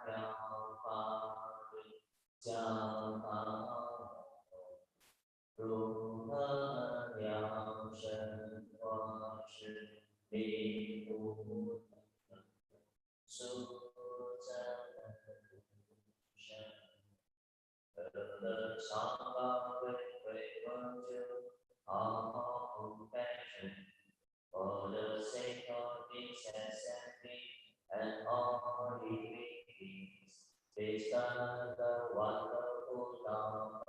了法对教法如何了生活是离不能出真生得了上法为我就好好不改正 for the sake of peace and safety and all living beings, bestow the wonderful Dharma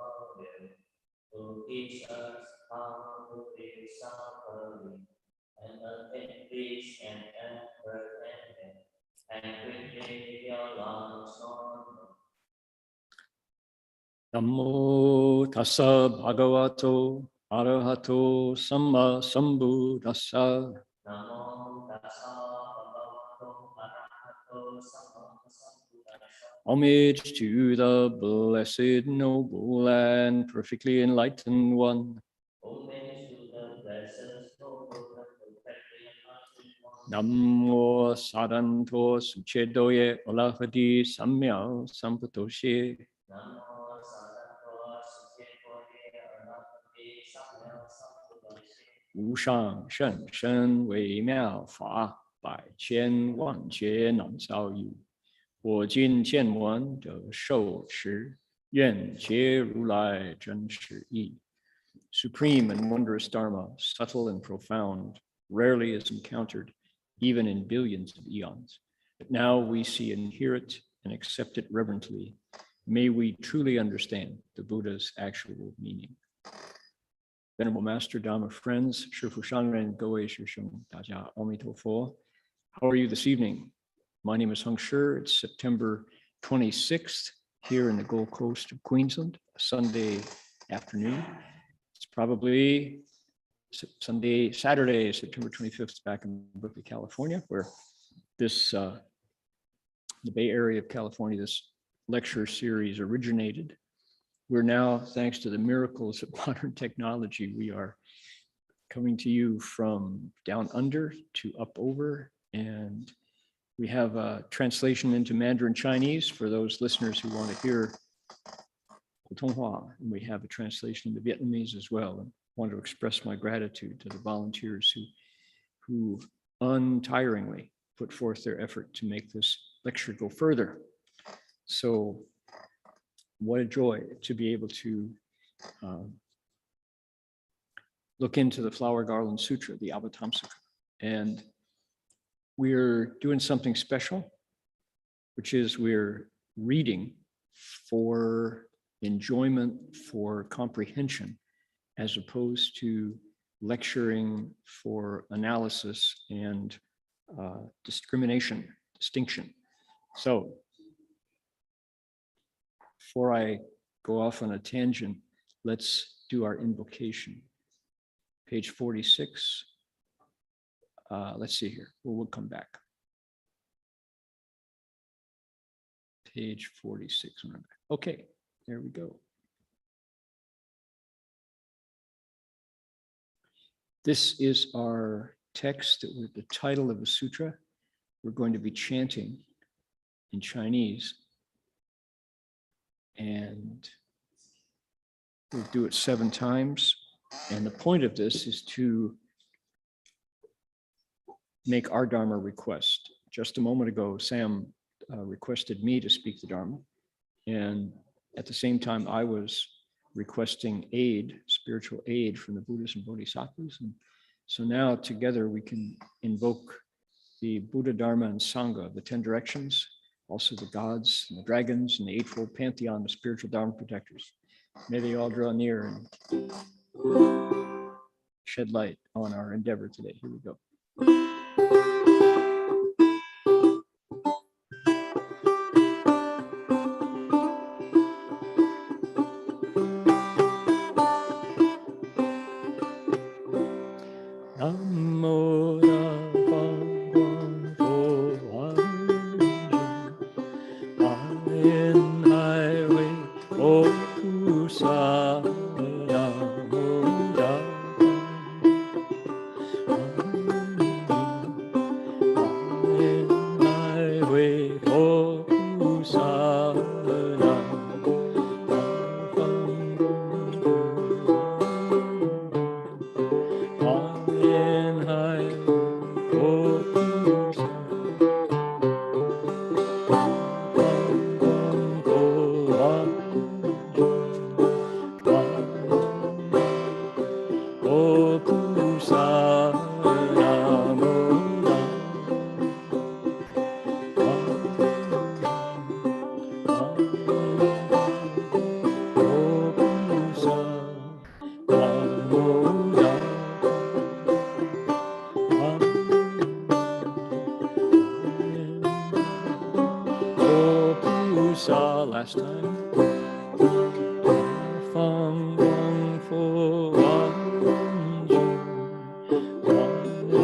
to teach us how to live suffering and attain peace and perfection, and quickly your lungs on. Namo tassa bhagavato arahato samma sambuddhassa. Namo tassa bhagavato arahato samma sambuddhassa. Homage to the blessed, noble, and perfectly enlightened one. Homage to the blessed, noble, and perfectly enlightened one. Namo sadanto suchedoye olahadi samya sampatoshe. Namo sadanto suchedoye olahadi samya sampatoshe. 无上甚深微妙法，百千万劫难遭遇。我今见闻得受持，愿解如来真实义。Supreme and wondrous Dharma, subtle and profound, rarely is encountered, even in billions of eons. But now we see and hear it and accept it reverently. May we truly understand the Buddha's actual meaning. Venerable Master, Dharma friends, Shifu Shangren, Goei Shisheng, Daja Amitofo. How are you this evening? My name is Hung Shi. It's September 26th here in the Gold Coast of Queensland, a Sunday afternoon. It's probably Saturday, September 25th, back in Berkeley, California, where this, the Bay Area of California, this lecture series originated. We're now, thanks to the miracles of modern technology, we are coming to you from down under to up over, and we have a translation into Mandarin Chinese for those listeners who want to hear Putonghua, and we have a translation into Vietnamese as well. And I want to express my gratitude to the volunteers who untiringly put forth their effort to make this lecture go further. So what a joy to be able to look into the Flower Garland Sutra, the Avatamsaka. And we're doing something special, which is we're reading for enjoyment, for comprehension, as opposed to lecturing for analysis and distinction. So before I go off on a tangent, let's do our invocation. Page 46. Let's see here. We'll come back. Page 46. Okay, there we go. This is our text, the title of the sutra. We're going to be chanting in Chinese. And we'll do it 7 times. And the point of this is to make our Dharma request. Just a moment ago, Sam requested me to speak the Dharma. And at the same time, I was requesting aid, spiritual aid from the Buddhas and Bodhisattvas. And so now together we can invoke the Buddha, Dharma, and Sangha, the 10 directions, also the gods and the dragons and the eightfold pantheon of spiritual Dharma protectors. May they all draw near and shed light on our endeavor today. Here we go. 菩萨 last time. 放光佛万境，万念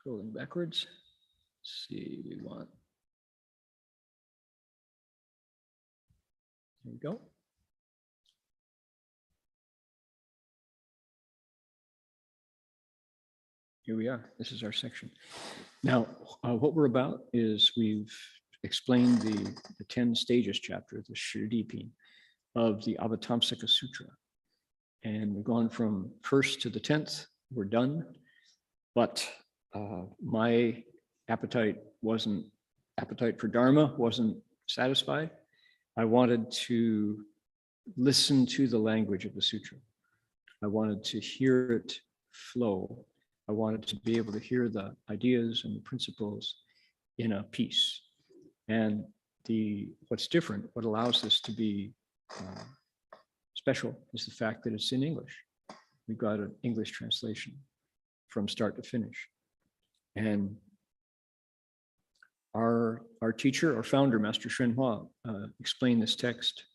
Scrolling backwards. Let's see, we want. There we go. Here we are. This is our section. Now, what we're about is we've explained the 10 stages chapter, the Shridipin of the Avatamsaka Sutra. And we've gone from 1st to the 10th. We're done. But my appetite for Dharma wasn't satisfied. I wanted to listen to the language of the sutra. I wanted to hear it flow. I wanted to be able to hear the ideas and the principles in a piece. And what's different, what allows this to be special is the fact that it's in English. We've got an English translation from start to finish. And our teacher, our founder, Master Shenhua, explained this text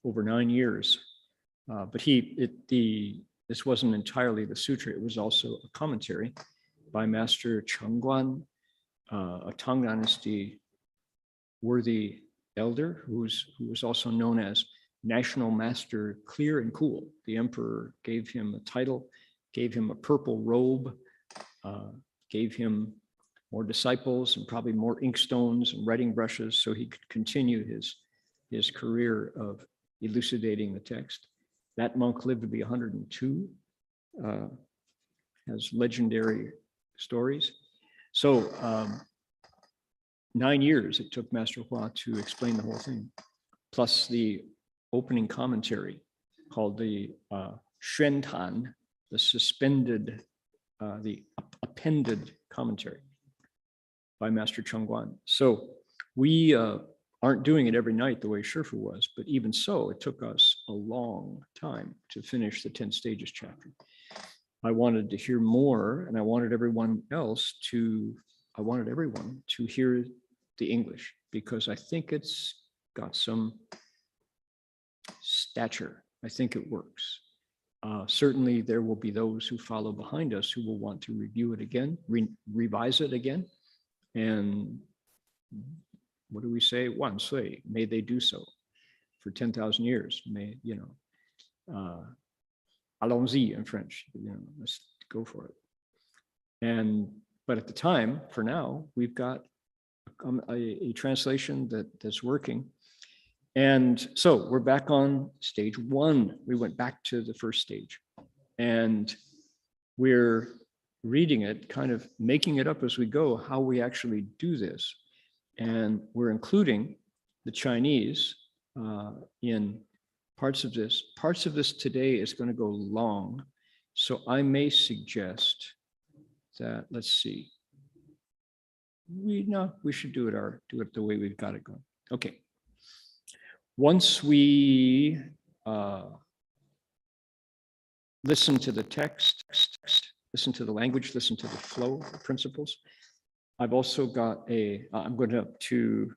over 9 years. But this wasn't entirely the sutra. It was also a commentary by Master Chengguan, a Tang Dynasty worthy elder who was also known as National Master Clear and Cool. The emperor gave him a title, gave him a purple robe, gave him more disciples and probably more inkstones and writing brushes so he could continue his career of elucidating the text. That monk lived to be 102, has legendary stories. So 9 years it took Master Hua to explain the whole thing, plus the opening commentary called the Xuan Tan, the suspended, the appended commentary by Master Chengguan. So we aren't doing it every night the way Shifu was, but even so, it took us a long time to finish the 10 stages chapter. I wanted to hear more, and I wanted everyone to hear the English, because I think it's got some stature. I think it works. Certainly there will be those who follow behind us who will want to review it again, revise it again. And what do we say? Wan Sui, may they do so for 10,000 years. May, allons-y in French, let's go for it. But at the time, for now, we've got a translation that's working. And so we're back on stage 1. We went back to the first stage, and we're reading it, kind of making it up as we go, how we actually do this. And we're including the Chinese in parts of this. Parts of this today is going to go long. So I may suggest that, let's see. We should do it the way we've got it going. Okay. Once we listen to the text, listen to the language, listen to the flow, the principles, I've also got I'm going to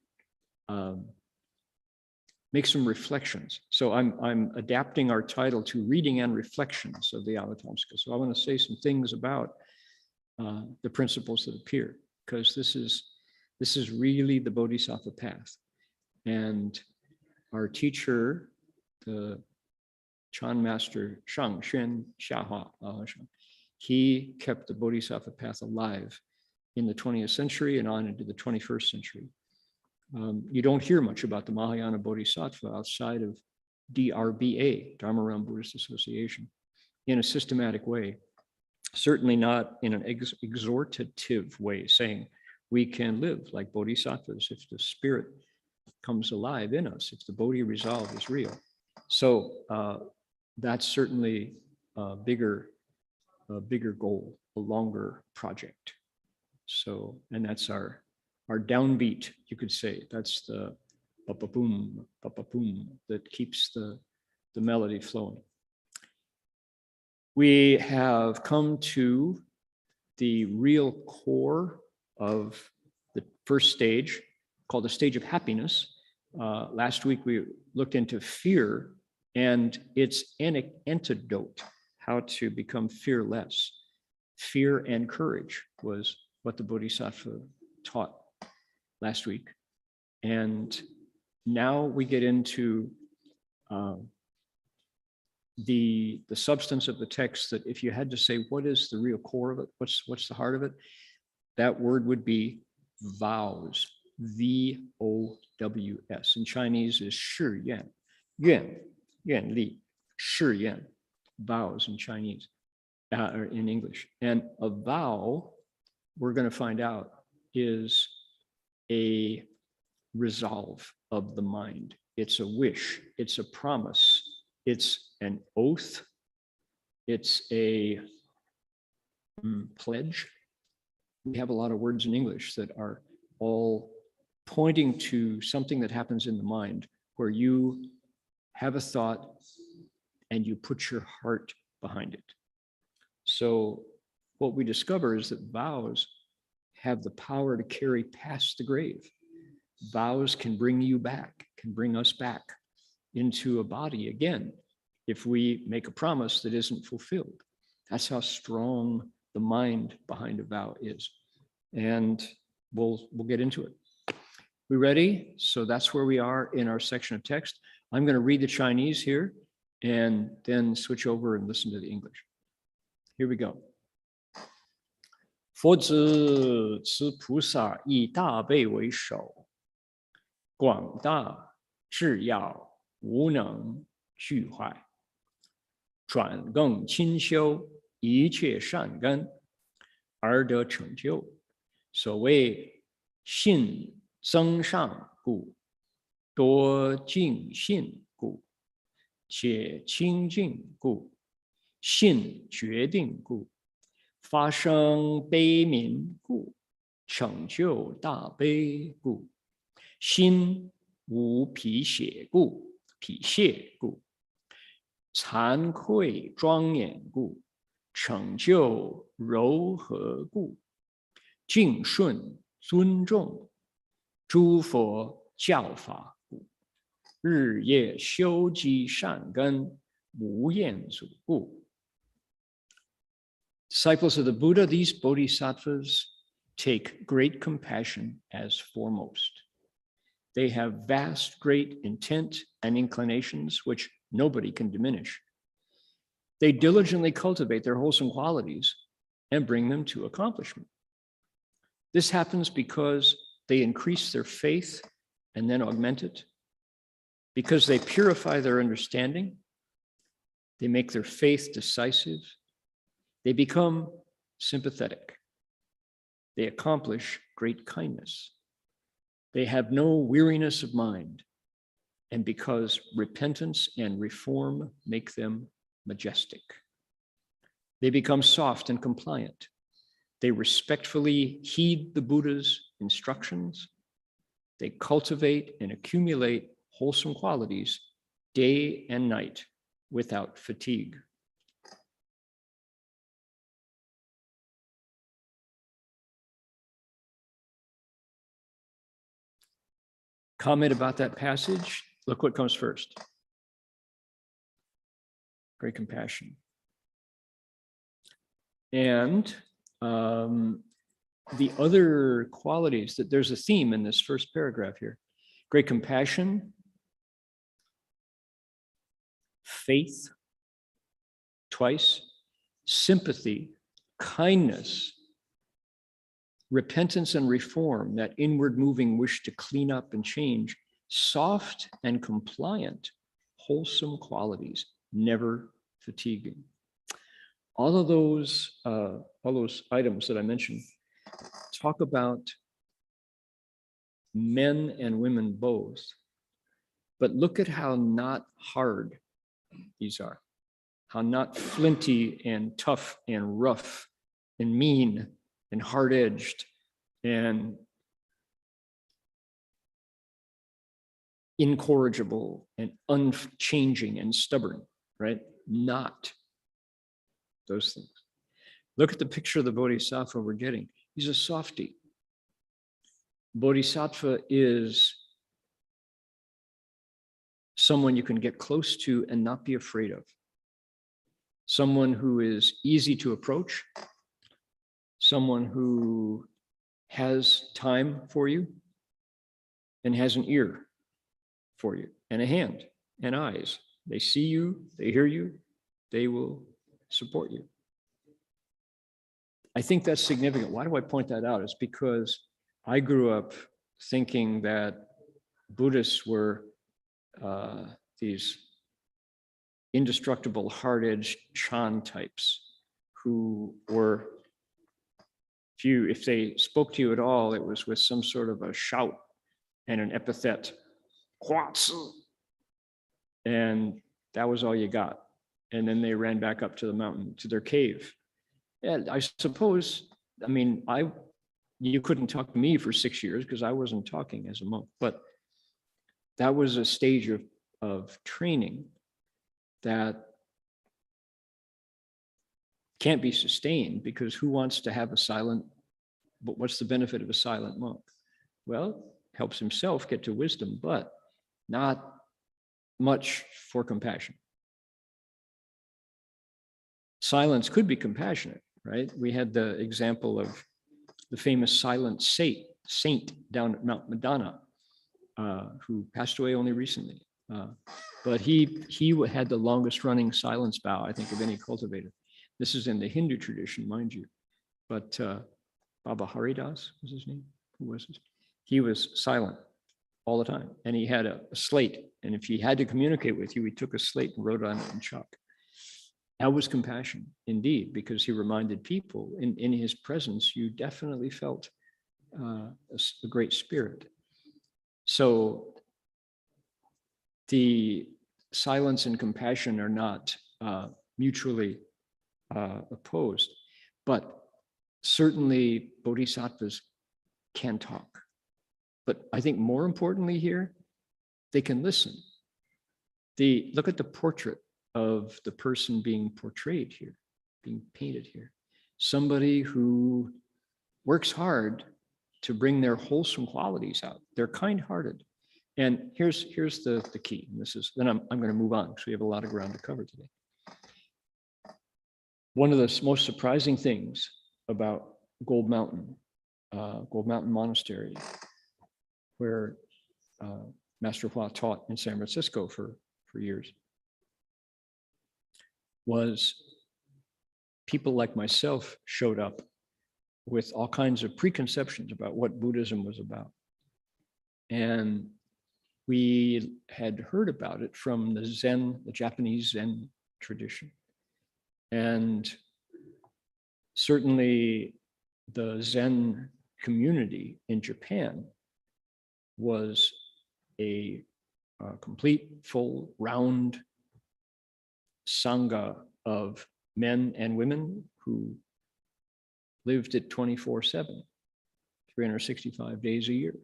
make some reflections. So I'm adapting our title to Reading and Reflections of the Avatamsaka. So I want to say some things about the principles that appear, because this is really the Bodhisattva path. And our teacher, the Chan Master Shang Xuan Xiahua, he kept the Bodhisattva path alive in the 20th century and on into the 21st century. You don't hear much about the Mahayana Bodhisattva outside of DRBA, Dharma Realm Buddhist Association, in a systematic way. Certainly not in an exhortative way, saying we can live like bodhisattvas if the spirit comes alive in us, if the Bodhi resolve is real. So that's certainly a bigger goal, a longer project. So, and that's our downbeat, you could say. That's the pa-pa-boom that keeps the melody flowing. We have come to the real core of the first stage, called the stage of happiness. Last week we looked into fear and its antidote, how to become fearless. Fear and courage was what the Bodhisattva taught last week. And now we get into the substance of the text, that if you had to say, what is the real core of it? What's the heart of it? That word would be vows, V-O-W-S. In Chinese is 誓愿, 愿力, 誓愿, vows in Chinese, or in English. And a vow, we're going to find out, is a resolve of the mind. It's a wish, it's a promise, it's an oath, it's a pledge. We have a lot of words in English that are all pointing to something that happens in the mind, where you have a thought and you put your heart behind it. So what we discover is that vows have the power to carry past the grave. Vows can bring you back, can bring us back into a body again if we make a promise that isn't fulfilled. That's how strong the mind behind a vow is. And we'll get into it. We ready? So that's where we are in our section of text. I'm going to read the Chinese here and then switch over and listen to the English. Here we go. 佛子此菩萨以大悲为首，广大志要无能惧坏，转更勤修一切善根而得成就。所谓信增上故，多尽信故，且清净故，信决定故，发生悲悯故，成就大悲故，心无疲懈故，惭愧庄严故，成就柔和故，敬顺尊重诸佛教法故，日夜修积善根无厌足故。Disciples of the Buddha, these bodhisattvas take great compassion as foremost. They have vast, great intent and inclinations which nobody can diminish. They diligently cultivate their wholesome qualities and bring them to accomplishment. This happens because they increase their faith and then augment it, because they purify their understanding, they make their faith decisive, they become sympathetic, they accomplish great kindness, they have no weariness of mind, and because repentance and reform make them majestic. They become soft and compliant. They respectfully heed the Buddha's instructions. They cultivate and accumulate wholesome qualities day and night without fatigue. Comment about that passage. Look what comes first. Great compassion. And the other qualities, that there's a theme in this first paragraph here. Great compassion, faith, twice, sympathy, kindness, repentance and reform, that inward moving wish to clean up and change, soft and compliant, wholesome qualities, never fatiguing. All of those items that I mentioned talk about men and women both, but look at how not hard these are. How not flinty and tough and rough and mean and hard-edged and incorrigible and unchanging and stubborn, right? Not those things. Look at the picture of the Bodhisattva we're getting. He's a softie. Bodhisattva is someone you can get close to and not be afraid of. Someone who is easy to approach, someone who has time for you and has an ear for you and a hand and eyes. They see you, they hear you, they will support you. I think that's significant. Why do I point that out? It's because I grew up thinking that Buddhists were these indestructible, hard-edged Chan types who were, if they spoke to you at all, it was with some sort of a shout and an epithet, and that was all you got. And then they ran back up to the mountain, to their cave. And I suppose, I mean, you couldn't talk to me for 6 years because I wasn't talking as a monk, but that was a stage of training that can't be sustained, because who wants to have a silent, but what's the benefit of a silent monk? Well, helps himself get to wisdom, but not much for compassion. Silence could be compassionate, right? We had the example of the famous silent saint down at Mount Madonna, who passed away only recently. But he had the longest running silence vow, I think, of any cultivator. This is in the Hindu tradition, mind you. But Baba Haridas was his name. Who was this? He was silent all the time. And he had a slate. And if he had to communicate with you, he took a slate and wrote on it in chalk. That was compassion, indeed, because he reminded people in his presence, you definitely felt a great spirit. So the silence and compassion are not mutually opposed, but certainly bodhisattvas can talk. But I think more importantly here, they can listen. Look at the portrait of the person being portrayed here, being painted here. Somebody who works hard to bring their wholesome qualities out. They're kind-hearted. And here's the key. And this is, then I'm going to move on because we have a lot of ground to cover today. One of the most surprising things about Gold Mountain Monastery, where Master Hua taught in San Francisco for years, was people like myself showed up with all kinds of preconceptions about what Buddhism was about. And we had heard about it from the Japanese Zen tradition. And certainly the Zen community in Japan was a complete, full, round Sangha of men and women who lived it 24/7, 365 days a year.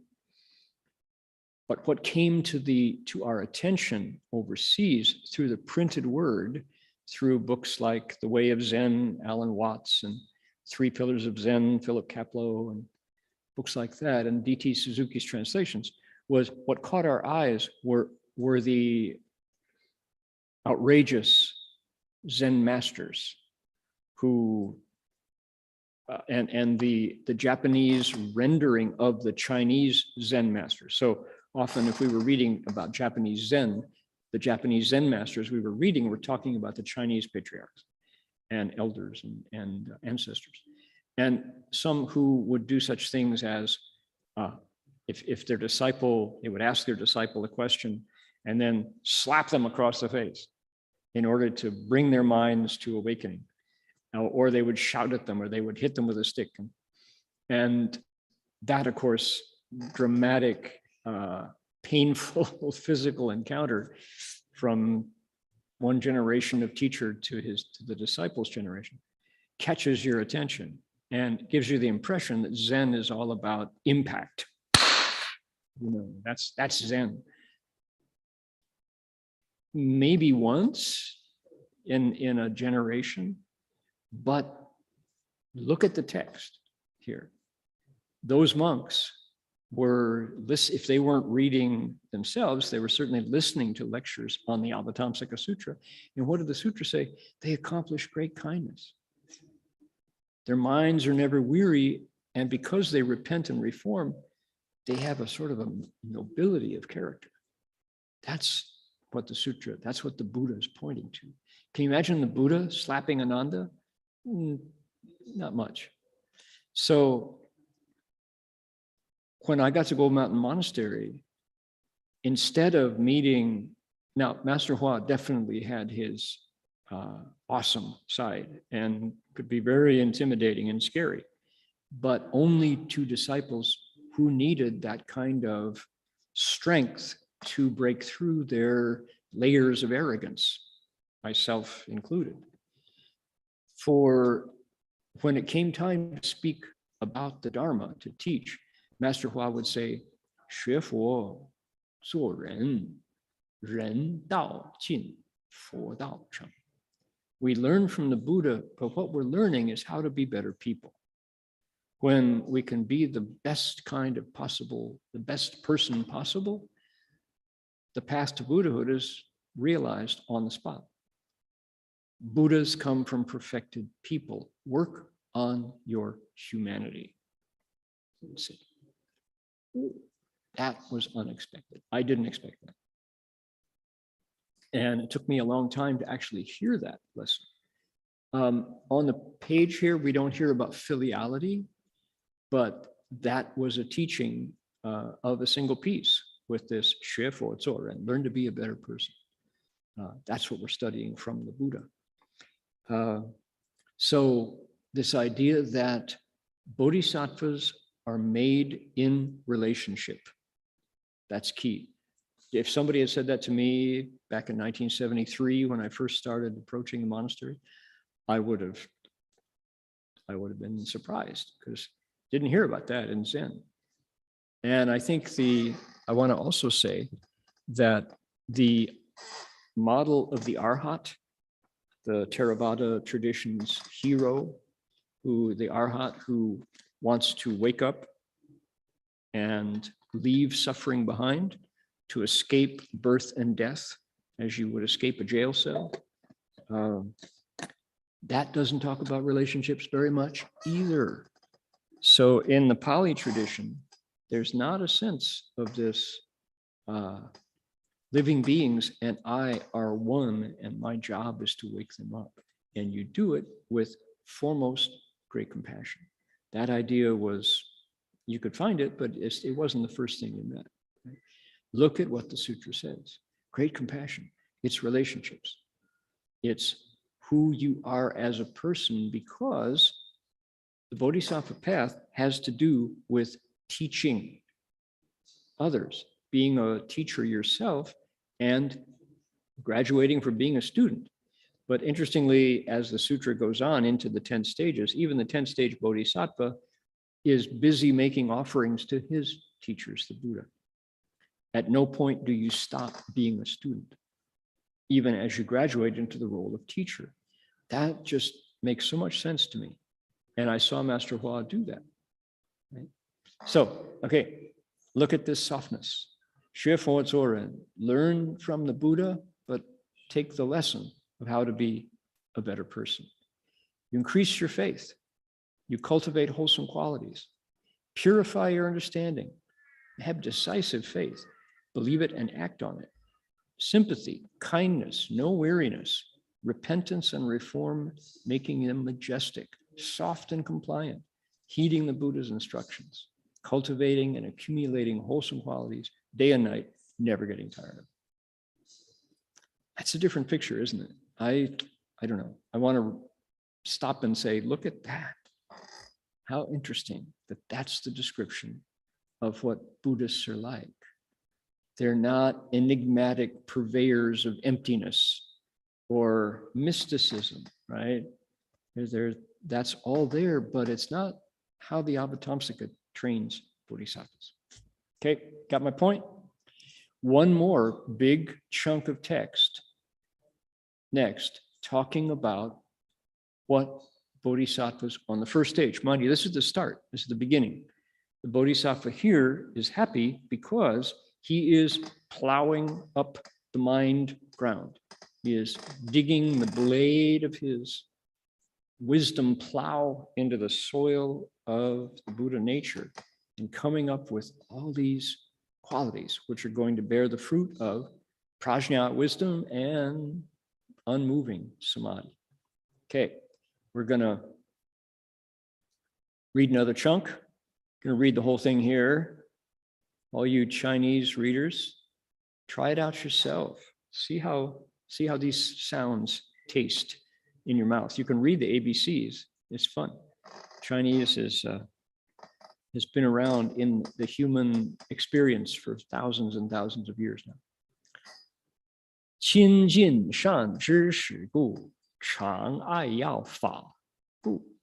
But what came to our attention overseas through the printed word, through books like The Way of Zen, Alan Watts, and Three Pillars of Zen, Philip Kapleau, and books like that, and D.T. Suzuki's translations, was what caught our eyes were the outrageous Zen masters who, and the Japanese rendering of the Chinese Zen masters. So often if we were reading about Japanese Zen, the Japanese Zen masters we were reading were talking about the Chinese patriarchs and elders and ancestors. And some who would do such things as, if their disciple, they would ask their disciple a question and then slap them across the face in order to bring their minds to awakening. Or they would shout at them, or they would hit them with a stick. And that, of course, dramatic, painful physical encounter from one generation of teacher to the disciples' generation, catches your attention and gives you the impression that Zen is all about impact. You know, that's Zen. Maybe once in a generation, but look at the text here. Those monks were, if they weren't reading themselves, they were certainly listening to lectures on the Avatamsaka Sutra. And what did the sutra say? They accomplish great kindness. Their minds are never weary, and because they repent and reform, they have a sort of a nobility of character. That's what the sutra, that's what the Buddha is pointing to. Can you imagine the Buddha slapping Ananda? Not much. So when I got to Gold Mountain Monastery, instead of meeting, now Master Hua definitely had his awesome side and could be very intimidating and scary, but only to disciples who needed that kind of strength to break through their layers of arrogance, myself included. For when it came time to speak about the Dharma, to teach, Master Hua would say, 学佛做人，人道尽，佛道成. We learn from the Buddha, but what we're learning is how to be better people. When we can be the best kind of possible, the best person possible, the path to Buddhahood is realized on the spot. Buddhas come from perfected people. Work on your humanity. That was unexpected. I didn't expect that. And it took me a long time to actually hear that lesson. On the page here, we don't hear about filiality, but that was a teaching of a single piece with this 学佛做人, learn to be a better person. That's what we're studying from the Buddha. So this idea that bodhisattvas are made in relationship, that's key. If somebody had said that to me back in 1973, when I first started approaching the monastery, I would have been surprised because didn't hear about that in Zen. And I think I want to also say that the model of the Arhat, the Theravada tradition's hero, the Arhat who wants to wake up and leave suffering behind, to escape birth and death as you would escape a jail cell. That doesn't talk about relationships very much either. So in the Pali tradition, there's not a sense of this living beings and I are one and my job is to wake them up. And you do it with foremost great compassion. That idea was, you could find it, but it wasn't the first thing you met. Right? Look at what the sutra says. Great compassion. It's relationships. It's who you are as a person, because the Bodhisattva path has to do with teaching others, being a teacher yourself, and graduating from being a student. But interestingly, as the sutra goes on into the 10 stages, even the 10th stage Bodhisattva is busy making offerings to his teachers, the Buddha. At no point do you stop being a student, even as you graduate into the role of teacher. That just makes so much sense to me. And I saw Master Hua do that. Right? So, okay, look at this softness. 学佛做人, learn from the Buddha, but take the lesson of how to be a better person. You increase your faith. You cultivate wholesome qualities. Purify your understanding. Have decisive faith. Believe it and act on it. Sympathy, kindness, no weariness, repentance and reform, making them majestic, soft and compliant, heeding the Buddha's instructions, cultivating and accumulating wholesome qualities day and night, never getting tired of. That's a different picture, isn't it? I don't know. I want to stop and say, look at that. How interesting that that's the description of what Buddhists are like. They're not enigmatic purveyors of emptiness or mysticism, right? That's all there, but it's not how the Avatamsaka trains Bodhisattvas. Okay, got my point? One more big chunk of text. Next, talking about what Bodhisattvas on the first stage. Mind you, this is the start, this is the beginning. The Bodhisattva here is happy because he is plowing up the mind ground. He is digging the blade of his wisdom plow into the soil of the Buddha nature and coming up with all these qualities which are going to bear the fruit of prajna, wisdom, and unmoving samadhi. Okay, we're gonna read another chunk. I'm gonna read the whole thing here. All you Chinese readers, try it out yourself. See how these sounds taste in your mouth. You can read the ABCs. It's fun. Chinese has been around in the human experience for thousands and thousands of years now. 亲近善知识故，常爱要法故，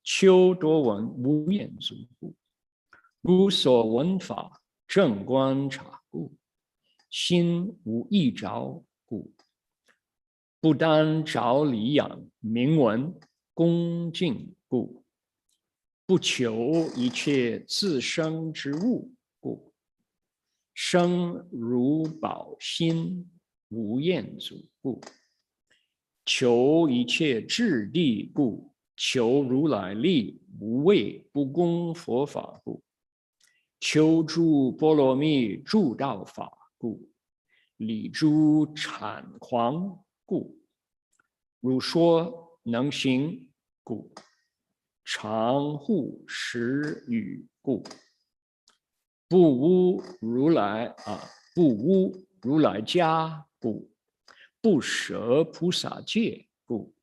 求多闻无厌足故，如所闻法正观察故，心无异着故，不单着理养明文恭敬故，不求一切自生之物故，生如宝心无厌足故，求一切智地故，求如来力无畏不公佛法故，求诸波罗蜜助道法故，理诸产狂故，如说能行故，常护持语故，不污如来家故，不舍菩萨戒故，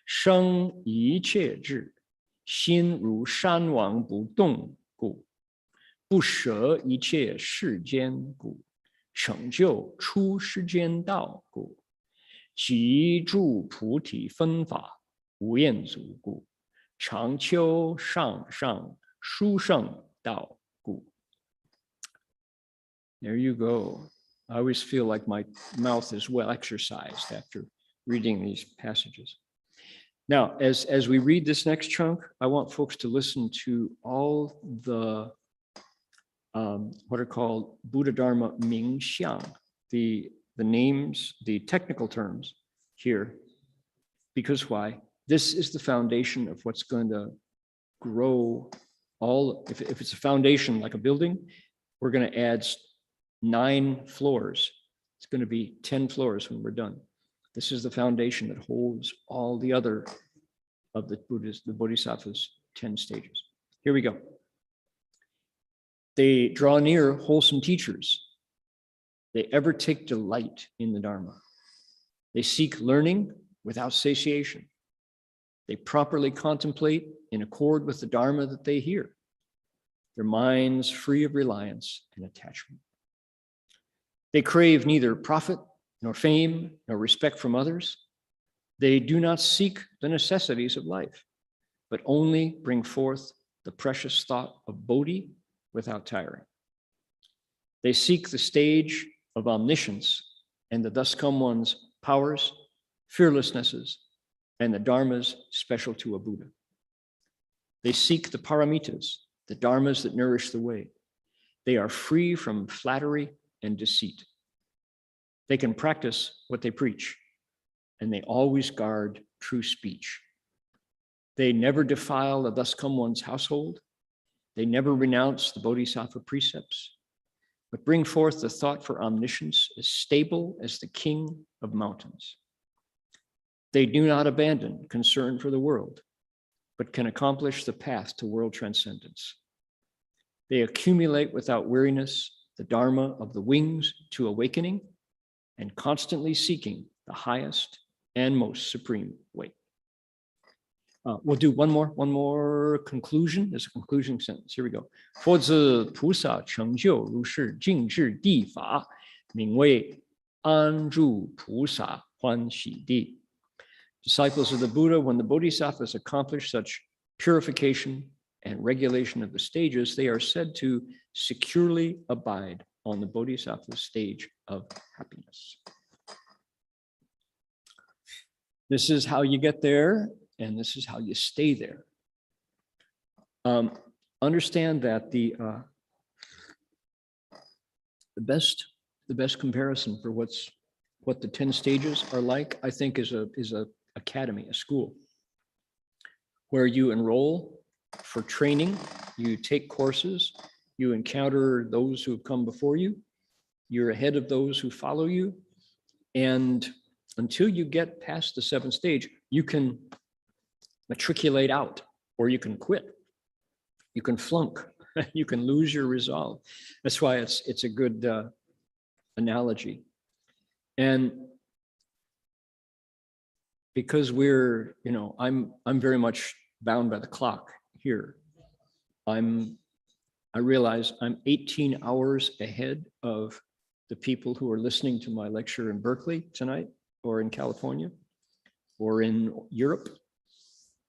生一切智，心如山王不动故，不舍一切世间故，成就出世间道故，即住菩提分法无厌足故，常求上上殊胜道故。There you go. I always feel like my mouth is well exercised after reading these passages. Now, as we read this next chunk, I want folks to listen to all the what are called Buddha Dharma Ming Xiang, the names, the technical terms here. Because why? This is the foundation of what's going to grow all. If it's a foundation like a building, we're going to add 9 floors. It's going to be 10 floors when we're done. This is the foundation that holds all the other of the Buddhas, the Bodhisattvas' 10 stages. Here we go. They draw near wholesome teachers. They ever take delight in the Dharma. They seek learning without satiation. They properly contemplate in accord with the Dharma that they hear. Their minds free of reliance and attachment. They crave neither profit, nor fame, nor respect from others. They do not seek the necessities of life, but only bring forth the precious thought of Bodhi without tiring. They seek the stage of omniscience and the thus come one's powers, fearlessnesses, and the dharmas special to a Buddha. They seek the paramitas, the dharmas that nourish the way. They are free from flattery and deceit. They can practice what they preach, and they always guard true speech. They never defile the thus come one's household. They never renounce the Bodhisattva precepts, but bring forth the thought for omniscience as stable as the king of mountains. They do not abandon concern for the world, but can accomplish the path to world transcendence. They accumulate without weariness the Dharma of the wings to awakening and constantly seeking the highest and most supreme way. We'll do one more conclusion. There's a conclusion sentence. Here we go. 佛子菩萨成就如是静智地法，名为安住菩萨欢喜地. Disciples of the Buddha, when the Bodhisattvas accomplish such purification and regulation of the stages, they are said to securely abide on the Bodhisattva stage of happiness. This is how you get there, and this is how you stay there. Understand that the best comparison for what the 10 stages are like, I think, is a academy, a school, where you enroll for training, you take courses, you encounter those who have come before you, you're ahead of those who follow you, and until you get past the 7th stage, you can matriculate out, or you can quit, you can flunk, you can lose your resolve. That's why it's a good analogy. And because we're, I'm very much bound by the clock here. I realize I'm 18 hours ahead of the people who are listening to my lecture in Berkeley tonight, or in California, or in Europe,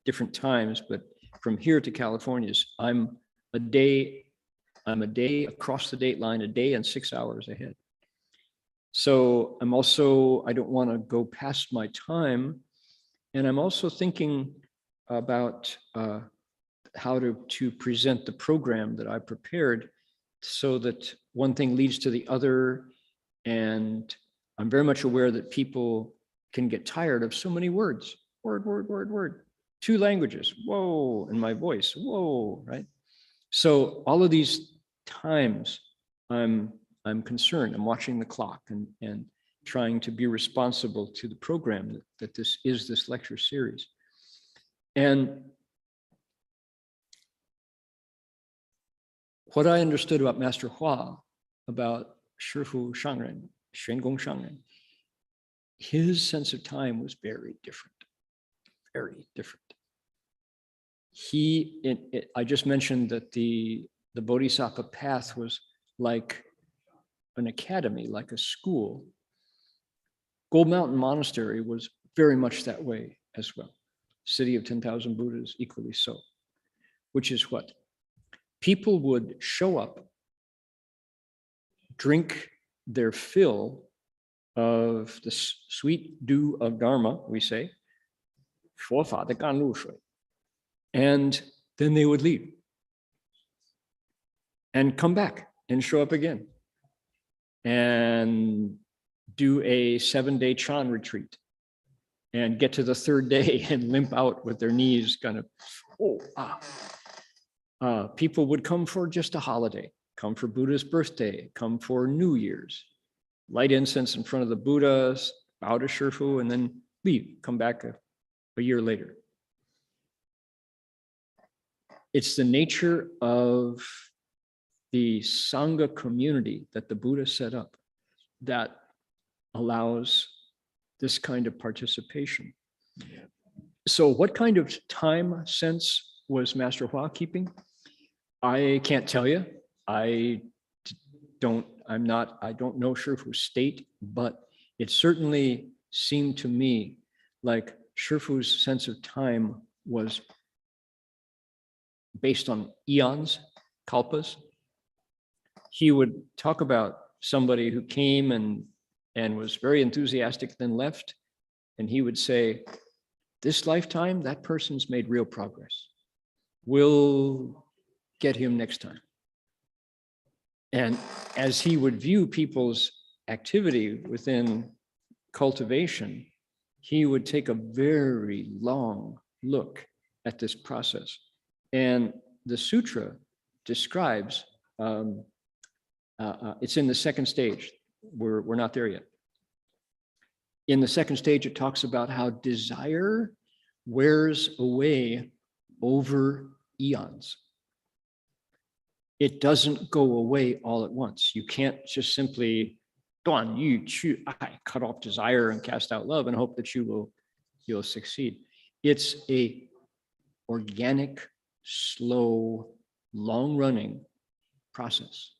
different times, but from here to California's, I'm a day across the date line, a day and 6 hours ahead. So I don't want to go past my time. And I'm also thinking about how to present the program that I prepared, so that one thing leads to the other. And I'm very much aware that people can get tired of so many words, word, 2 languages, whoa, and my voice, whoa, right? So all of these times I'm concerned, I'm watching the clock and trying to be responsible to the program that this is, this lecture series. And what I understood about Master Hua, about Shifu Shangren, Xuangong Shangren, his sense of time was very different, very different. I just mentioned that the Bodhisattva path was like an academy, like a school. Gold Mountain Monastery was very much that way as well. City of 10,000 Buddhas, equally so, which is what? People would show up, drink their fill of the sweet dew of Dharma, we say, 佛法的甘露水, and then they would leave and come back and show up again and do a 7-day Chan retreat and get to the 3rd day and limp out with their knees kind of, people would come for just a holiday, come for Buddha's birthday, come for New Year's, light incense in front of the Buddhas, bow to Shifu, and then leave, come back a year later. It's the nature of the Sangha community that the Buddha set up that allows this kind of participation. So what kind of time sense was Master Hua keeping? I can't tell you. I don't know Shifu's state, but it certainly seemed to me like Shifu's sense of time was based on eons, kalpas. He would talk about somebody who came and was very enthusiastic, then left, and he would say, this lifetime, that person's made real progress. We'll get him next time. And as he would view people's activity within cultivation, he would take a very long look at this process. And the sutra describes, it's in the 2nd stage. We're not there yet. In the 2nd stage, it talks about how desire wears away over eons. It doesn't go away all at once. You can't just simply cut off desire and cast out love and hope that you'll succeed. It's a organic, slow, long-running process.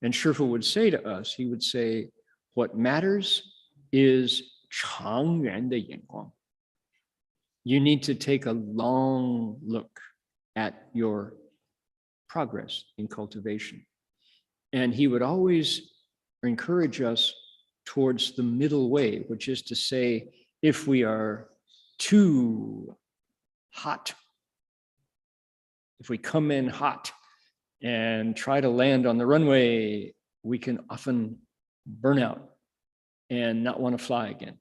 And Shifu would say to us, he would say, what matters is 长远的眼光. You need to take a long look at your progress in cultivation. And he would always encourage us towards the middle way, which is to say, if we are too hot, if we come in hot and try to land on the runway, we can often burn out and not want to fly again.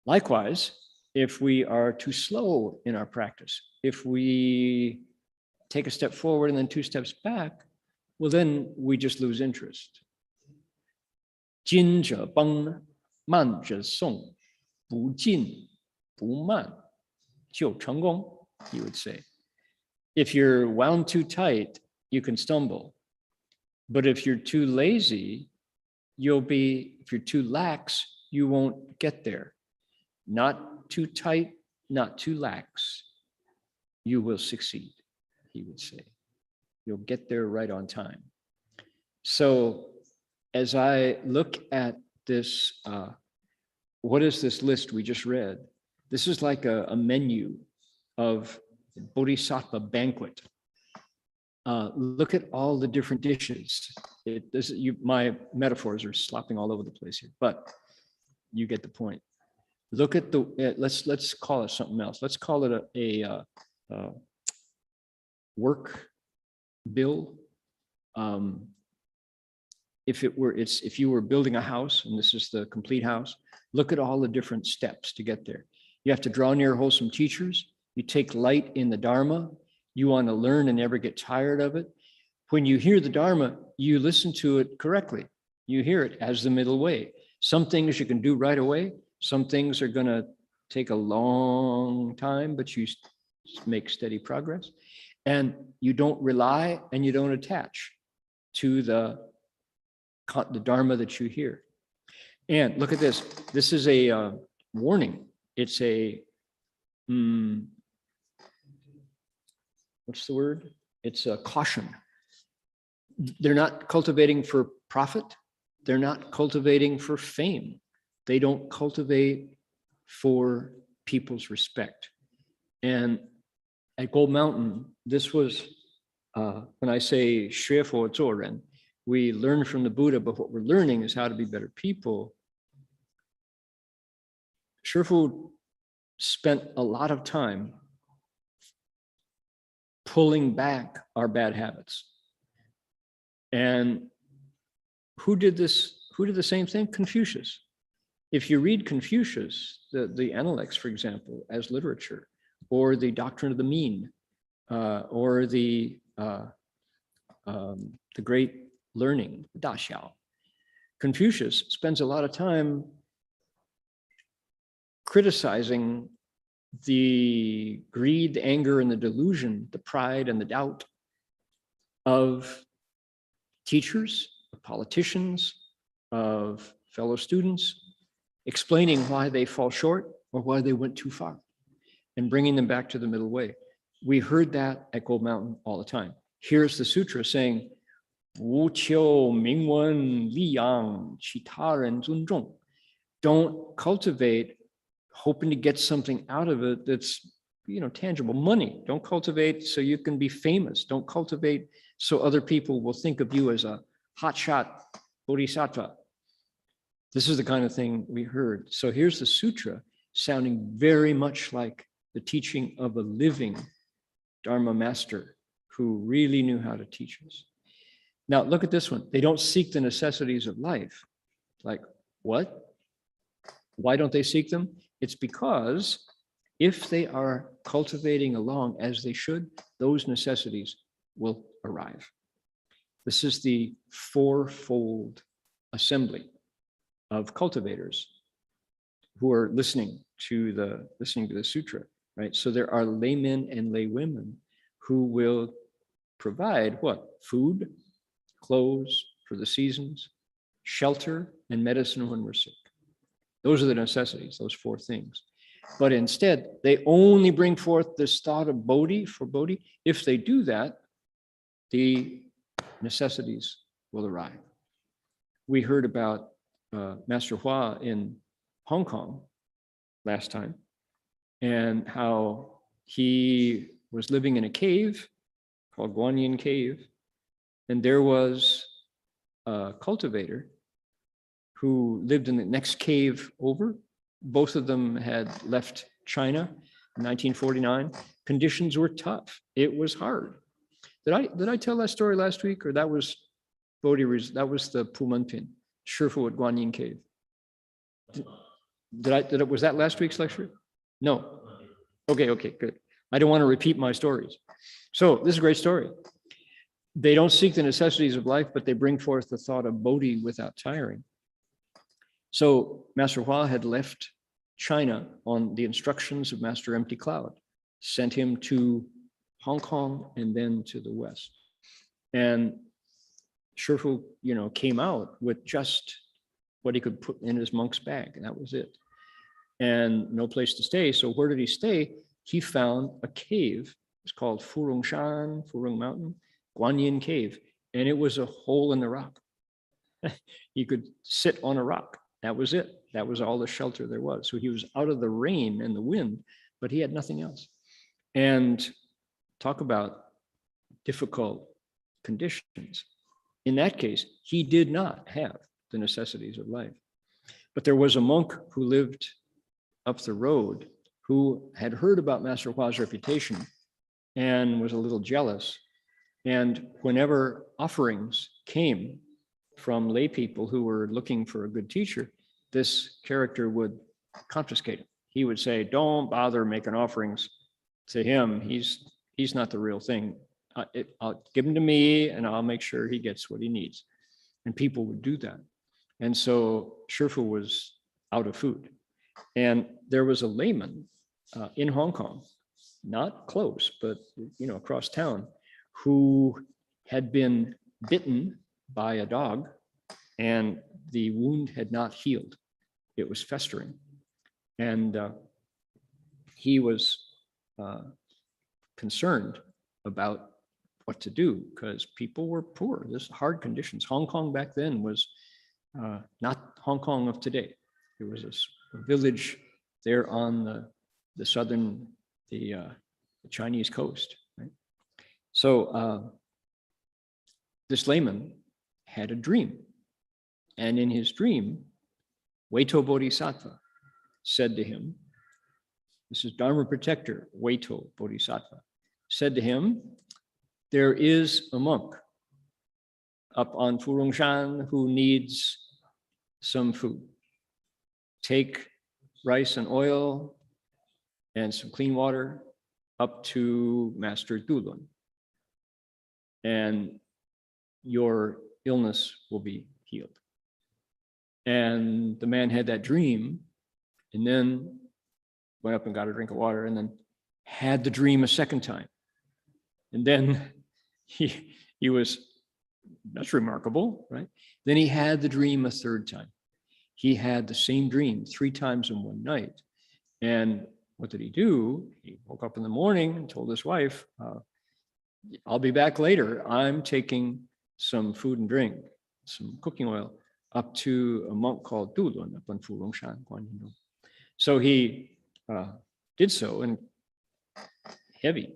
Likewise, if we are too slow in our practice, if we take a step forward and then 2 steps back, well, then we just lose interest. 精者崩，慢者送，不进不慢就成功, he would say. If you're wound too tight, you can stumble. But if you're too lazy, if you're too lax, you won't get there. Not too tight, not too lax. You will succeed, he would say. You'll get there right on time. So as I look at this, what is this list we just read? This is like a menu of Bodhisattva banquet. Look at all the different dishes. My metaphors are slopping all over the place here, but you get the point. Look at let's call it something else. Let's call it a work bill. If you were building a house and this is the complete house, look at all the different steps to get there. You have to draw near wholesome teachers. You take light in the Dharma. You want to learn and never get tired of it. When you hear the Dharma, you listen to it correctly. You hear it as the middle way. Some things you can do right away. Some things are going to take a long time, but you make steady progress. And you don't rely and you don't attach to the Dharma that you hear. And look at this. This is a warning. It's a, what's the word? It's a caution. They're not cultivating for profit. They're not cultivating for fame. They don't cultivate for people's respect. And at Gold Mountain, this was, when I say 学佛做人, we learn from the Buddha, but what we're learning is how to be better people. Shifu spent a lot of time pulling back our bad habits. And who did this? Who did the same thing? Confucius. If you read Confucius, the Analects, for example, as literature, or the Doctrine of the Mean, or the Great Learning, Da Xiao, Confucius spends a lot of time criticizing the greed, the anger, and the delusion, the pride and the doubt of teachers, of politicians, of fellow students, explaining why they fall short or why they went too far, and bringing them back to the middle way. We heard that at Gold Mountain all the time. Here's the sutra saying, 无求名闻利养其他人尊重. Don't cultivate hoping to get something out of it that's, tangible money. Don't cultivate so you can be famous. Don't cultivate so other people will think of you as a hotshot bodhisattva. This is the kind of thing we heard. So here's the sutra sounding very much like the teaching of a living Dharma master who really knew how to teach us. Now, look at this one. They don't seek the necessities of life. Like, what? Why don't they seek them? It's because if they are cultivating along as they should, those necessities will arrive. This is the fourfold assembly of cultivators who are listening to the sutra, right? So there are laymen and laywomen who will provide what? Food, clothes for the seasons, shelter, and medicine when we're sick. Those are the necessities, those four things. But instead, they only bring forth this thought of Bodhi for Bodhi. If they do that, the necessities will arrive. We heard about Master Hua in Hong Kong last time, and how he was living in a cave called Guanyin Cave, and there was a cultivator who lived in the next cave over. Both of them had left China in 1949. Conditions were tough. It was hard. Did I tell that story last week, or that was that was the Pumanpin, Shifu at Guanyin Cave? Was that last week's lecture? No. Okay, good. I don't want to repeat my stories. So this is a great story. They don't seek the necessities of life, but they bring forth the thought of Bodhi without tiring. So Master Hua had left China on the instructions of Master Empty Cloud, sent him to Hong Kong and then to the West. And Shifu, came out with just what he could put in his monk's bag, and that was it. And no place to stay. So where did he stay? He found a cave. It's called Furung Mountain, Guanyin Cave. And it was a hole in the rock. He could sit on a rock. That was it. That was all the shelter there was. So he was out of the rain and the wind, but he had nothing else. And talk about difficult conditions. In that case, he did not have the necessities of life. But there was a monk who lived up the road who had heard about Master Hua's reputation and was a little jealous. And whenever offerings came from lay people who were looking for a good teacher, this character would confiscate it. He would say, don't bother making offerings to him. He's not the real thing. I'll give him to me and I'll make sure he gets what he needs. And people would do that. And so Shifu was out of food. And there was a layman in Hong Kong, not close, but across town, who had been bitten by a dog and the wound had not healed. It was festering. And he was concerned about what to do because people were poor. This hard conditions. Hong Kong back then was not Hong Kong of today. It was a village there on the southern, the Chinese coast. Right? So this layman had a dream. And in his dream, Weito Bodhisattva said to him, this is Dharma protector, Weito Bodhisattva, said to him, there is a monk up on Furongshan who needs some food. Take rice and oil and some clean water up to Master Dulun, and your illness will be healed. And the man had that dream and then went up and got a drink of water and then had the dream a second time. And then he was, that's remarkable, right? Then he had the dream a third time. He had the same dream 3 times in one night. And what did he do? He woke up in the morning and told his wife, I'll be back later. I'm taking some food and drink, some cooking oil, up to a monk called Dulun up on Furongshan, Guanyin. So he did so, and heavy,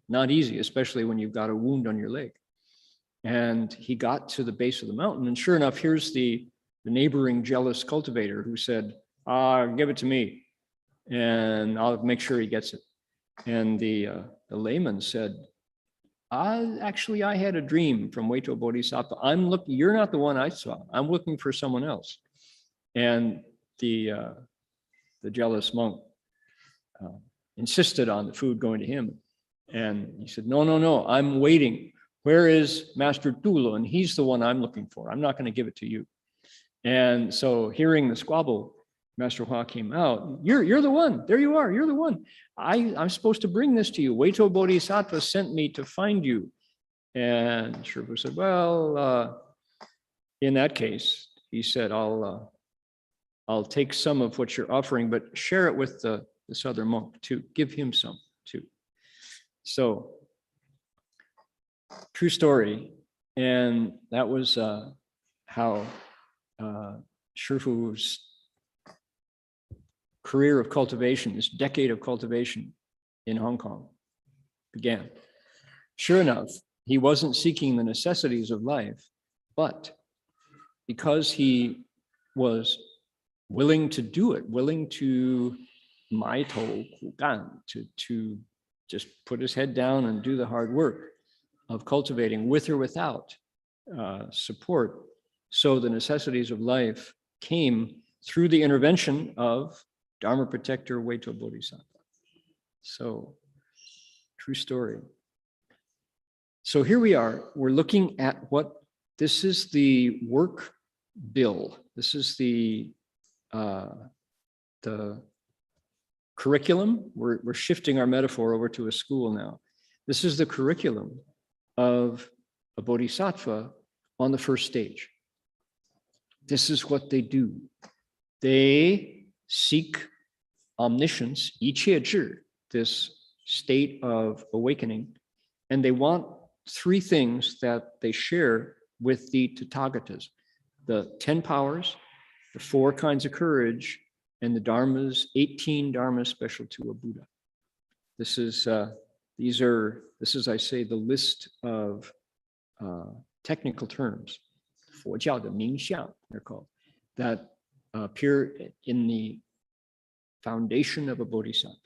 not easy, especially when you've got a wound on your leg. And he got to the base of the mountain, and sure enough, here's the neighboring jealous cultivator who said, give it to me, and I'll make sure he gets it. And the layman said, actually, I had a dream from Weito Bodhisattva. You're not the one I saw. I'm looking for someone else. And the jealous monk insisted on the food going to him. And he said, no, I'm waiting. Where is Master Dulu? And he's the one I'm looking for. I'm not going to give it to you. And so hearing the squabble, Master Hua came out. You're the one. There you are. You're the one. I'm supposed to bring this to you. Weito Bodhisattva sent me to find you. And Shifu said, well, in that case, he said, I'll take some of what you're offering, but share it with this other monk too. Give him some too. So, true story. And that was how Shifu's career of cultivation, this decade of cultivation in Hong Kong began. Sure enough, he wasn't seeking the necessities of life, but because he was willing to do it, willing to mai tou gu gan, to just put his head down and do the hard work of cultivating with or without support. So the necessities of life came through the intervention of Dharma protector Weito Bodhisattva. So, true story. So here we are, we're looking at this is the work bill. This is the curriculum. We're shifting our metaphor over to a school now. This is the curriculum of a bodhisattva on the first stage. This is what they do. They seek omniscience, 一切智, this state of awakening, and they want three things that they share with the Tathagatas: the 10 powers, the 4 kinds of courage, and the Dharmas, 18 Dharmas special to a Buddha. This is, I say, the list of technical terms, 佛教的名相, they're called, that appear in the foundation of a bodhisattva.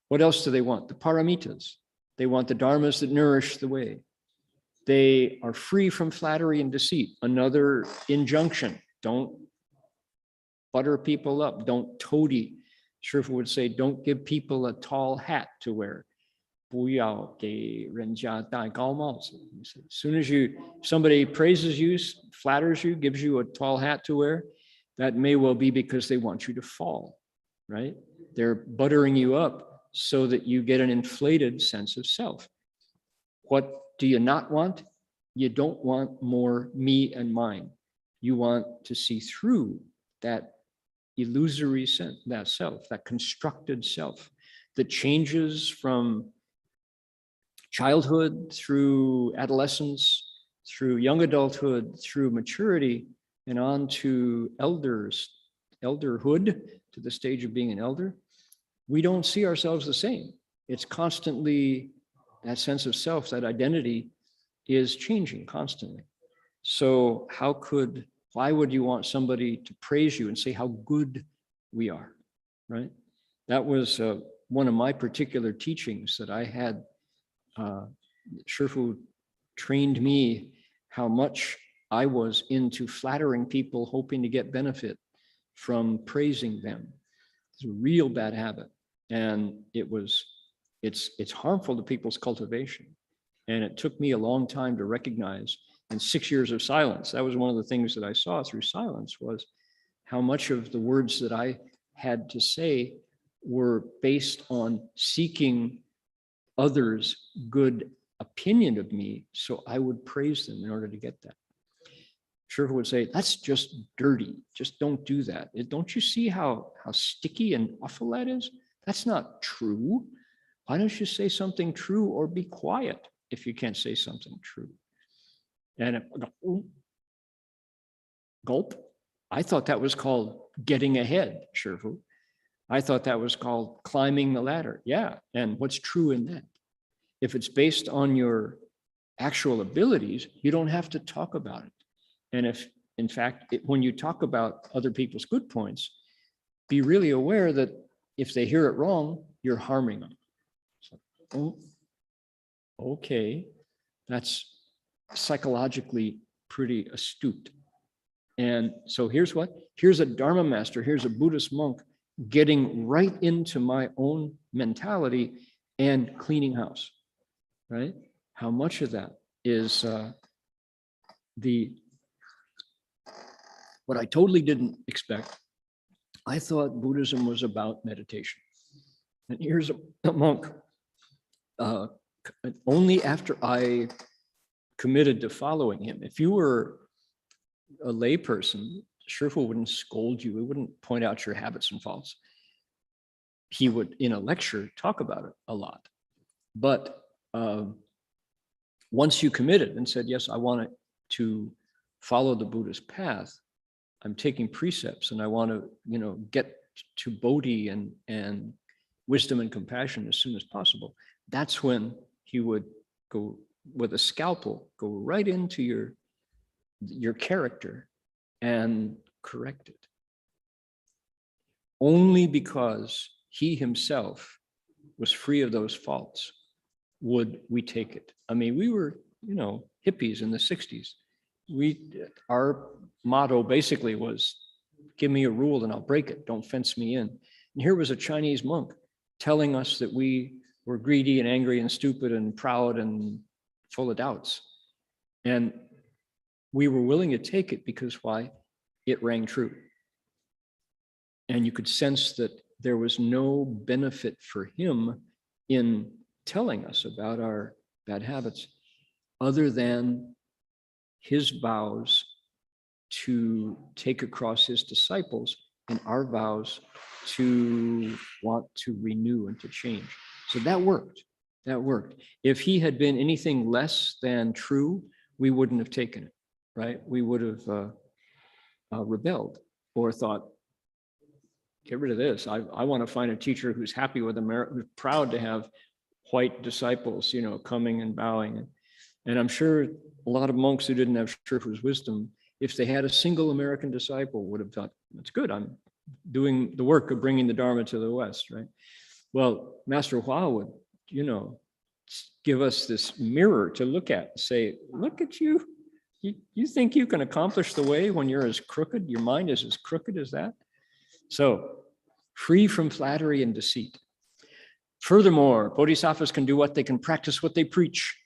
What else do they want? The paramitas. They want the dharmas that nourish the way. They are free from flattery and deceit. Another injunction: don't butter people up, don't toady. Shifu would say, don't give people a tall hat to wear. 不要给人家戴高帽子. As soon as somebody praises you, flatters you, gives you a tall hat to wear, that may well be because they want you to fall, right? They're buttering you up so that you get an inflated sense of self. What do you not want? You don't want more me and mine. You want to see through that illusory sense, that self, that constructed self that changes from childhood through adolescence, through young adulthood, through maturity, and on to elderhood, to the stage of being an elder. We don't see ourselves the same. It's constantly, that sense of self, that identity is changing constantly. So why would you want somebody to praise you and say how good we are, right? That was one of my particular teachings that I had. Shifu trained me how much I was into flattering people, hoping to get benefit from praising them. It's a real bad habit. And it's harmful to people's cultivation. And it took me a long time to recognize, and 6 years of silence. That was one of the things that I saw through silence, was how much of the words that I had to say were based on seeking others' good opinion of me, so I would praise them in order to get that. Shifu would say, that's just dirty. Just don't do that. Don't you see how sticky and awful that is? That's not true. Why don't you say something true or be quiet if you can't say something true? And gulp. I thought that was called getting ahead, Shifu. I thought that was called climbing the ladder. Yeah, and what's true in that? If it's based on your actual abilities, you don't have to talk about it. And if, in fact, when you talk about other people's good points, be really aware that if they hear it wrong, you're harming them. So, oh, okay, that's psychologically pretty astute. And so here's a Dharma master, here's a Buddhist monk getting right into my own mentality and cleaning house, right? How much of that is what I totally didn't expect. I thought Buddhism was about meditation. And here's a monk, only after I committed to following him. If you were a layperson, Shifu wouldn't scold you. He wouldn't point out your habits and faults. He would, in a lecture, talk about it a lot. But once you committed and said, yes, I want to follow the Buddhist path, I'm taking precepts and I want to, get to Bodhi and wisdom and compassion as soon as possible. That's when he would go with a scalpel, go right into your character and correct it. Only because he himself was free of those faults would we take it. I mean, we were, hippies in the 60s. Our motto basically was, give me a rule and I'll break it. Don't fence me in. And here was a Chinese monk telling us that we were greedy and angry and stupid and proud and full of doubts. And we were willing to take it because why? It rang true. And you could sense that there was no benefit for him in telling us about our bad habits other than his vows to take across his disciples and our vows to want to renew and to change. So that worked. That worked. If he had been anything less than true, we wouldn't have taken it, right? We would have rebelled or thought, get rid of this. I want to find a teacher who's happy with America, who's proud to have white disciples, coming and bowing. And I'm sure a lot of monks who didn't have Shifu's wisdom, if they had a single American disciple, would have thought, that's good. I'm doing the work of bringing the Dharma to the West, right? Well, Master Hua would, give us this mirror to look at and say, look at you. You think you can accomplish the way when you're as crooked, your mind is as crooked as that? So, free from flattery and deceit. Furthermore, Bodhisattvas can do what they can practice what they preach.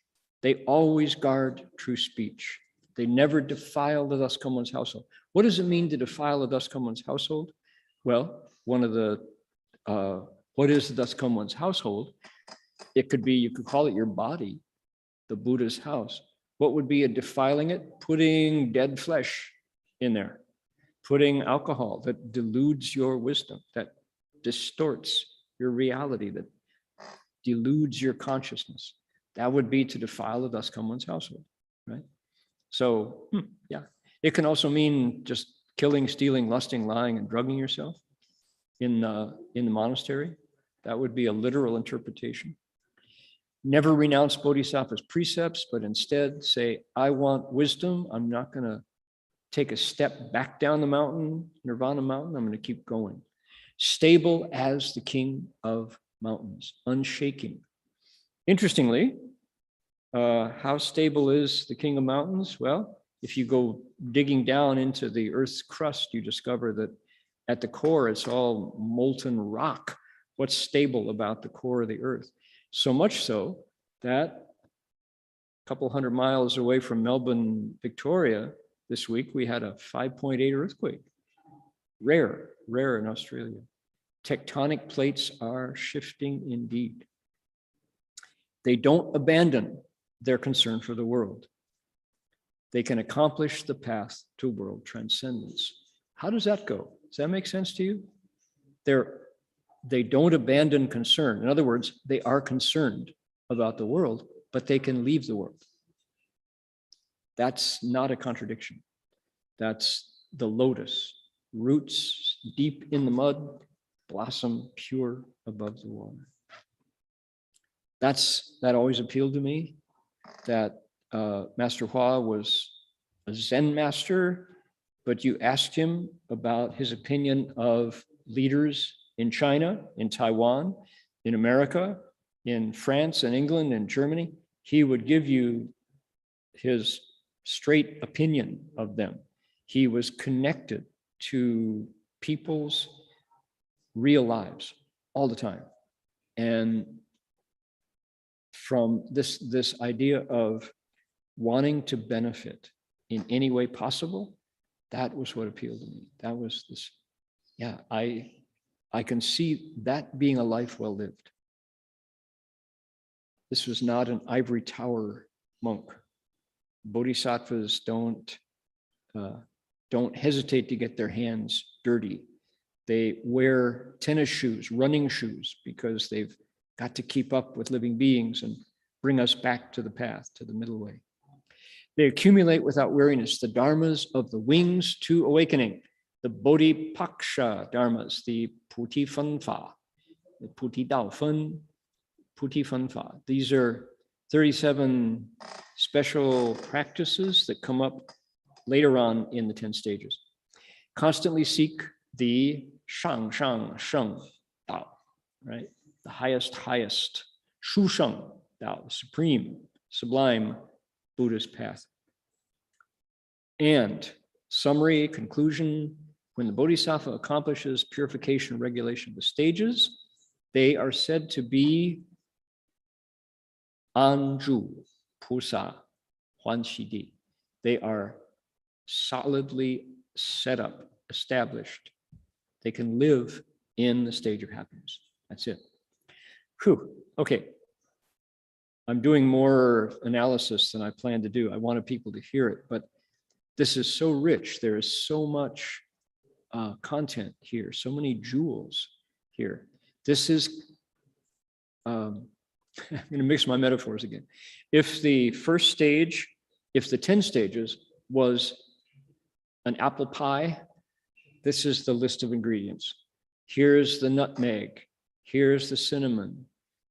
They always guard true speech. They never defile the thus come one's household. What does it mean to defile the thus come one's household? Well, what is the thus come one's household? It could be, you could call it your body, the Buddha's house. What would be a defiling it? Putting dead flesh in there, putting alcohol that deludes your wisdom, that distorts your reality, that deludes your consciousness. That would be to defile the thus come one's household, right? So, yeah. It can also mean just killing, stealing, lusting, lying, and drugging yourself in the monastery. That would be a literal interpretation. Never renounce Bodhisattva's precepts, but instead say, I want wisdom. I'm not going to take a step back down the mountain, Nirvana mountain. I'm going to keep going. Stable as the king of mountains, unshaking. Interestingly, how stable is the king of mountains? Well, if you go digging down into the earth's crust, you discover that at the core, it's all molten rock. What's stable about the core of the earth? So much so that a couple 100 miles away from Melbourne, Victoria, this week, we had a 5.8 earthquake. Rare in Australia. Tectonic plates are shifting indeed. They don't abandon their concern for the world. They can accomplish the path to world transcendence. How does that go? Does that make sense to you? They don't abandon concern. In other words, they are concerned about the world, but they can leave the world. That's not a contradiction. That's the lotus, roots deep in the mud, blossom pure above the water. That always appealed to me, that Master Hua was a Zen master, but you asked him about his opinion of leaders in China, in Taiwan, in America, in France and England and Germany. He would give you his straight opinion of them. He was connected to people's real lives all the time. And from this idea of wanting to benefit in any way possible, that was what appealed to me. That was this, yeah, I can see that being a life well lived. This was not an ivory tower monk. Bodhisattvas don't hesitate to get their hands dirty. They wear tennis shoes, running shoes, because they've got to keep up with living beings and bring us back to the path, to the middle way. They accumulate without weariness the dharmas of the wings to awakening. the Bodhipaksha Dharmas, the Puti Fen Fa, the Puti Dao Fen, Puti Fen Fa. These are 37 special practices that come up later on in the 10 stages. Constantly seek the Shang Shang Sheng Dao, right? The highest, Shu Sheng Dao, the supreme, sublime Buddhist path. And summary, conclusion, when the Bodhisattva accomplishes purification and regulation of the stages, they are said to be Anju Pusa Huanxidi. They are solidly set up, established. They can live in the stage of happiness. That's it. Whew. Okay. I'm doing more analysis than I planned to do. I wanted people to hear it, but this is so rich. There is so much content here, so many jewels here. This is, I'm going to mix my metaphors again. If the first stage, if the 10 stages was an apple pie, this is the list of ingredients. Here's the nutmeg, here's the cinnamon,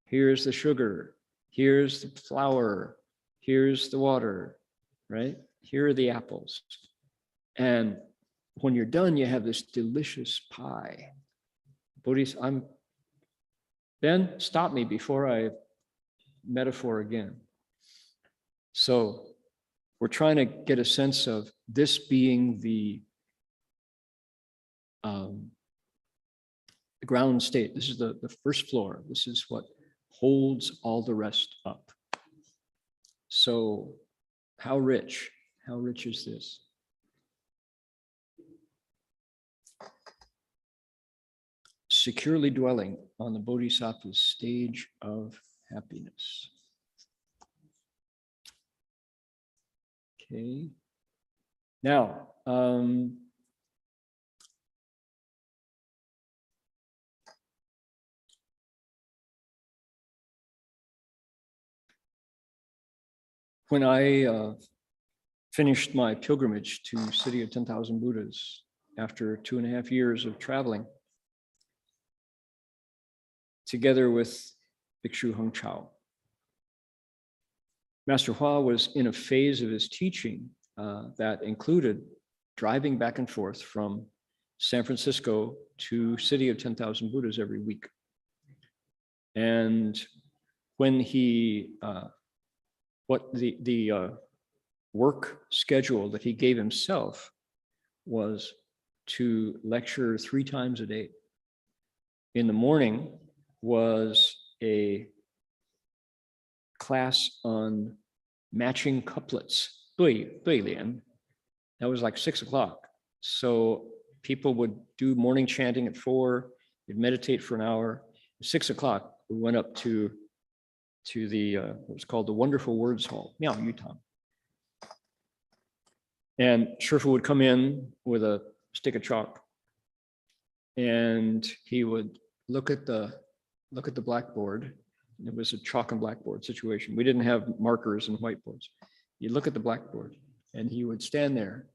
here's the sugar, here's the flour, here's the water, right? Here are the apples. And when you're done, you have this delicious pie. Ben, stop me before I metaphor again. So we're trying to get a sense of this being the ground state. This is the first floor. This is what holds all the rest up. So how rich is this? Securely dwelling on the Bodhisattva's stage of happiness. Okay. Now, when I finished my pilgrimage to City of 10,000 Buddhas after 2.5 years of traveling, together with Bhikshu Heng Chao, Master Hua was in a phase of his teaching that included driving back and forth from San Francisco to City of 10,000 Buddhas every week. And when he, the work schedule that he gave himself was to lecture 3 times a day. In the morning was a class on matching couplets, 对联. That was like 6 o'clock. So people would do morning chanting at 4, you'd meditate for an hour. At 6 o'clock, we went up to the, what was called the Wonderful Words Hall, Miao Yutang. And Shifu would come in with a stick of chalk, and he would look at the blackboard. It was a chalk and blackboard situation. We didn't have markers and whiteboards. You look at the blackboard, and he would stand there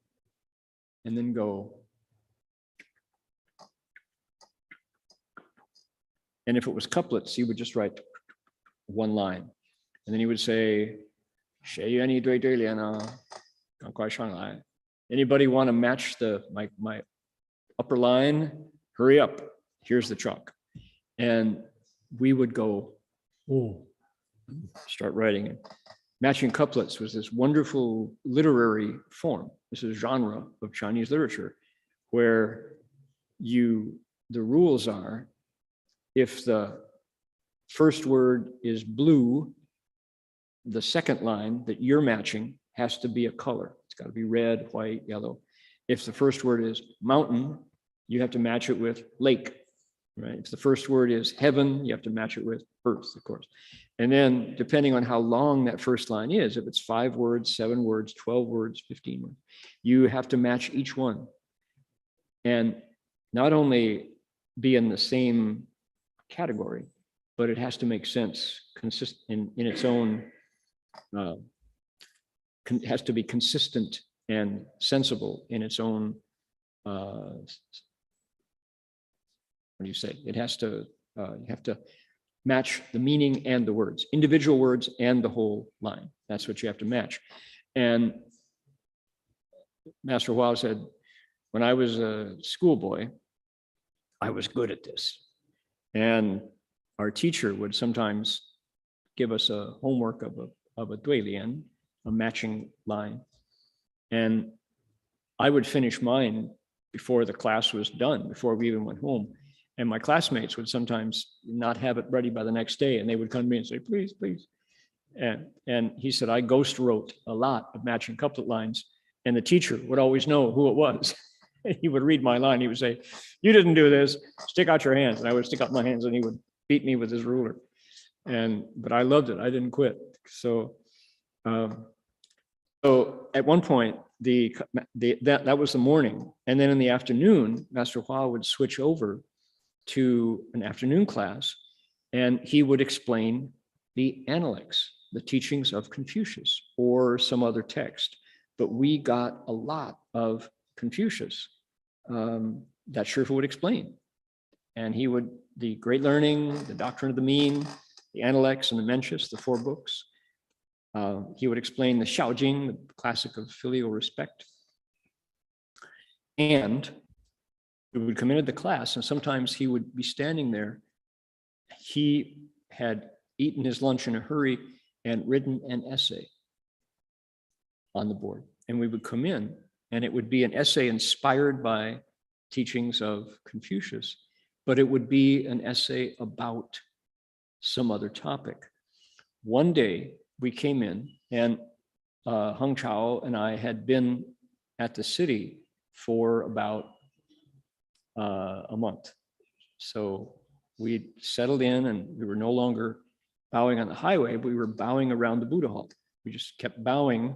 and then go. And if it was couplets, he would just write 1 line. And then he would say, anybody want to match my upper line? Hurry up, here's the chalk. And we would go, oh, start writing it. Matching couplets was this wonderful literary form. This is a genre of Chinese literature where the rules are, if the first word is blue, the second line that you're matching has to be a color. It's got to be red, white, yellow. If the first word is mountain, you have to match it with lake, right? If the first word is heaven, you have to match it with earth, of course. And then depending on how long that first line is, if it's 5 words, 7 words, 12 words, 15 words, you have to match each one. And not only be in the same category, but it has to make sense, in its own, has to be consistent and sensible in its own what do you say? It has to, you have to match the meaning and the words, individual words and the whole line. That's what you have to match. And Master Hua said, when I was a schoolboy, I was good at this. And our teacher would sometimes give us a homework of a duilian, a matching line. And I would finish mine before the class was done, before we even went home. And my classmates would sometimes not have it ready by the next day, and they would come to me and say, please, please. And he said, I ghost wrote a lot of matching couplet lines, and the teacher would always know who it was. He would read my line. He would say, you didn't do this, stick out your hands. And I would stick out my hands, and he would beat me with his ruler. But I loved it. I didn't quit. So at one point, that was the morning. And then in the afternoon, Master Hua would switch over to an afternoon class, and he would explain the Analects, the teachings of Confucius, or some other text. But we got a lot of Confucius that Shifu would explain. And he would, the Great Learning, the Doctrine of the Mean, the Analects and the Mencius, the 4 books. He would explain the Xiaojing, the classic of filial respect. And we would come into the class, and sometimes he would be standing there. He had eaten his lunch in a hurry and written an essay on the board. And we would come in, and it would be an essay inspired by teachings of Confucius, but it would be an essay about some other topic. One day we came in, and Heng Chao and I had been at the city for about a month. So we settled in, and we were no longer bowing on the highway, but we were bowing around the Buddha hall. We just kept bowing,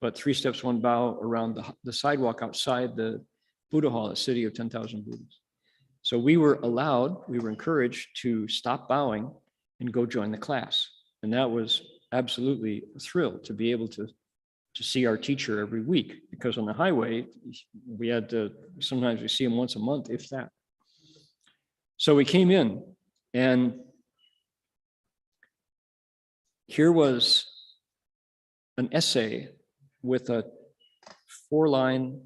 but 3 steps, 1 bow around the sidewalk outside the Buddha hall, a city of 10,000 Buddhas. So we were allowed, we were encouraged to stop bowing and go join the class. And that was absolutely a thrill to be able to see our teacher every week, because on the highway, we had to, sometimes we see him once a month, if that. So we came in, and here was an essay with a 4-line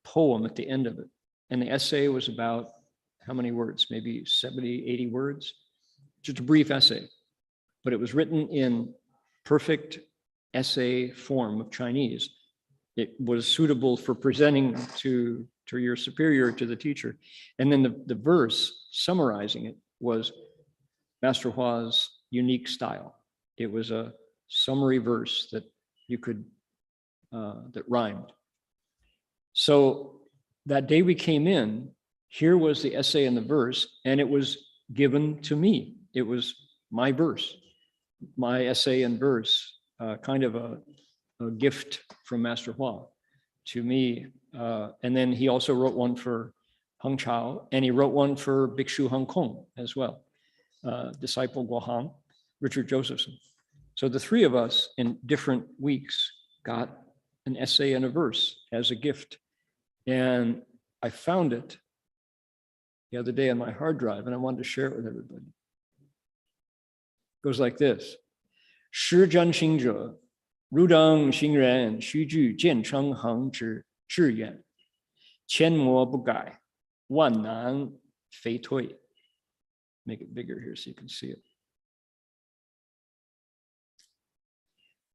poem at the end of it. And the essay was about how many words? Maybe 70, 80 words, just a brief essay, but it was written in perfect essay form of Chinese. It was suitable for presenting to your superior, to the teacher. And then the verse summarizing it was Master Hua's unique style. It was a summary verse that you could, that rhymed. So that day we came in, here was the essay and the verse, and it was given to me. It was my verse, my essay and verse, kind of a gift from Master Hua to me. And then he also wrote one for Heng Chao, and he wrote one for Bhikshu Hong Kong as well, disciple Guohang, Richard Josephson. So the 3 of us in different weeks got an essay and a verse as a gift. And I found it the other day on my hard drive, and I wanted to share it with everybody. It goes like this. 实真行者 如等行人 须具见称恒之志愿 千魔不改 万难非退 Make it bigger here so you can see it.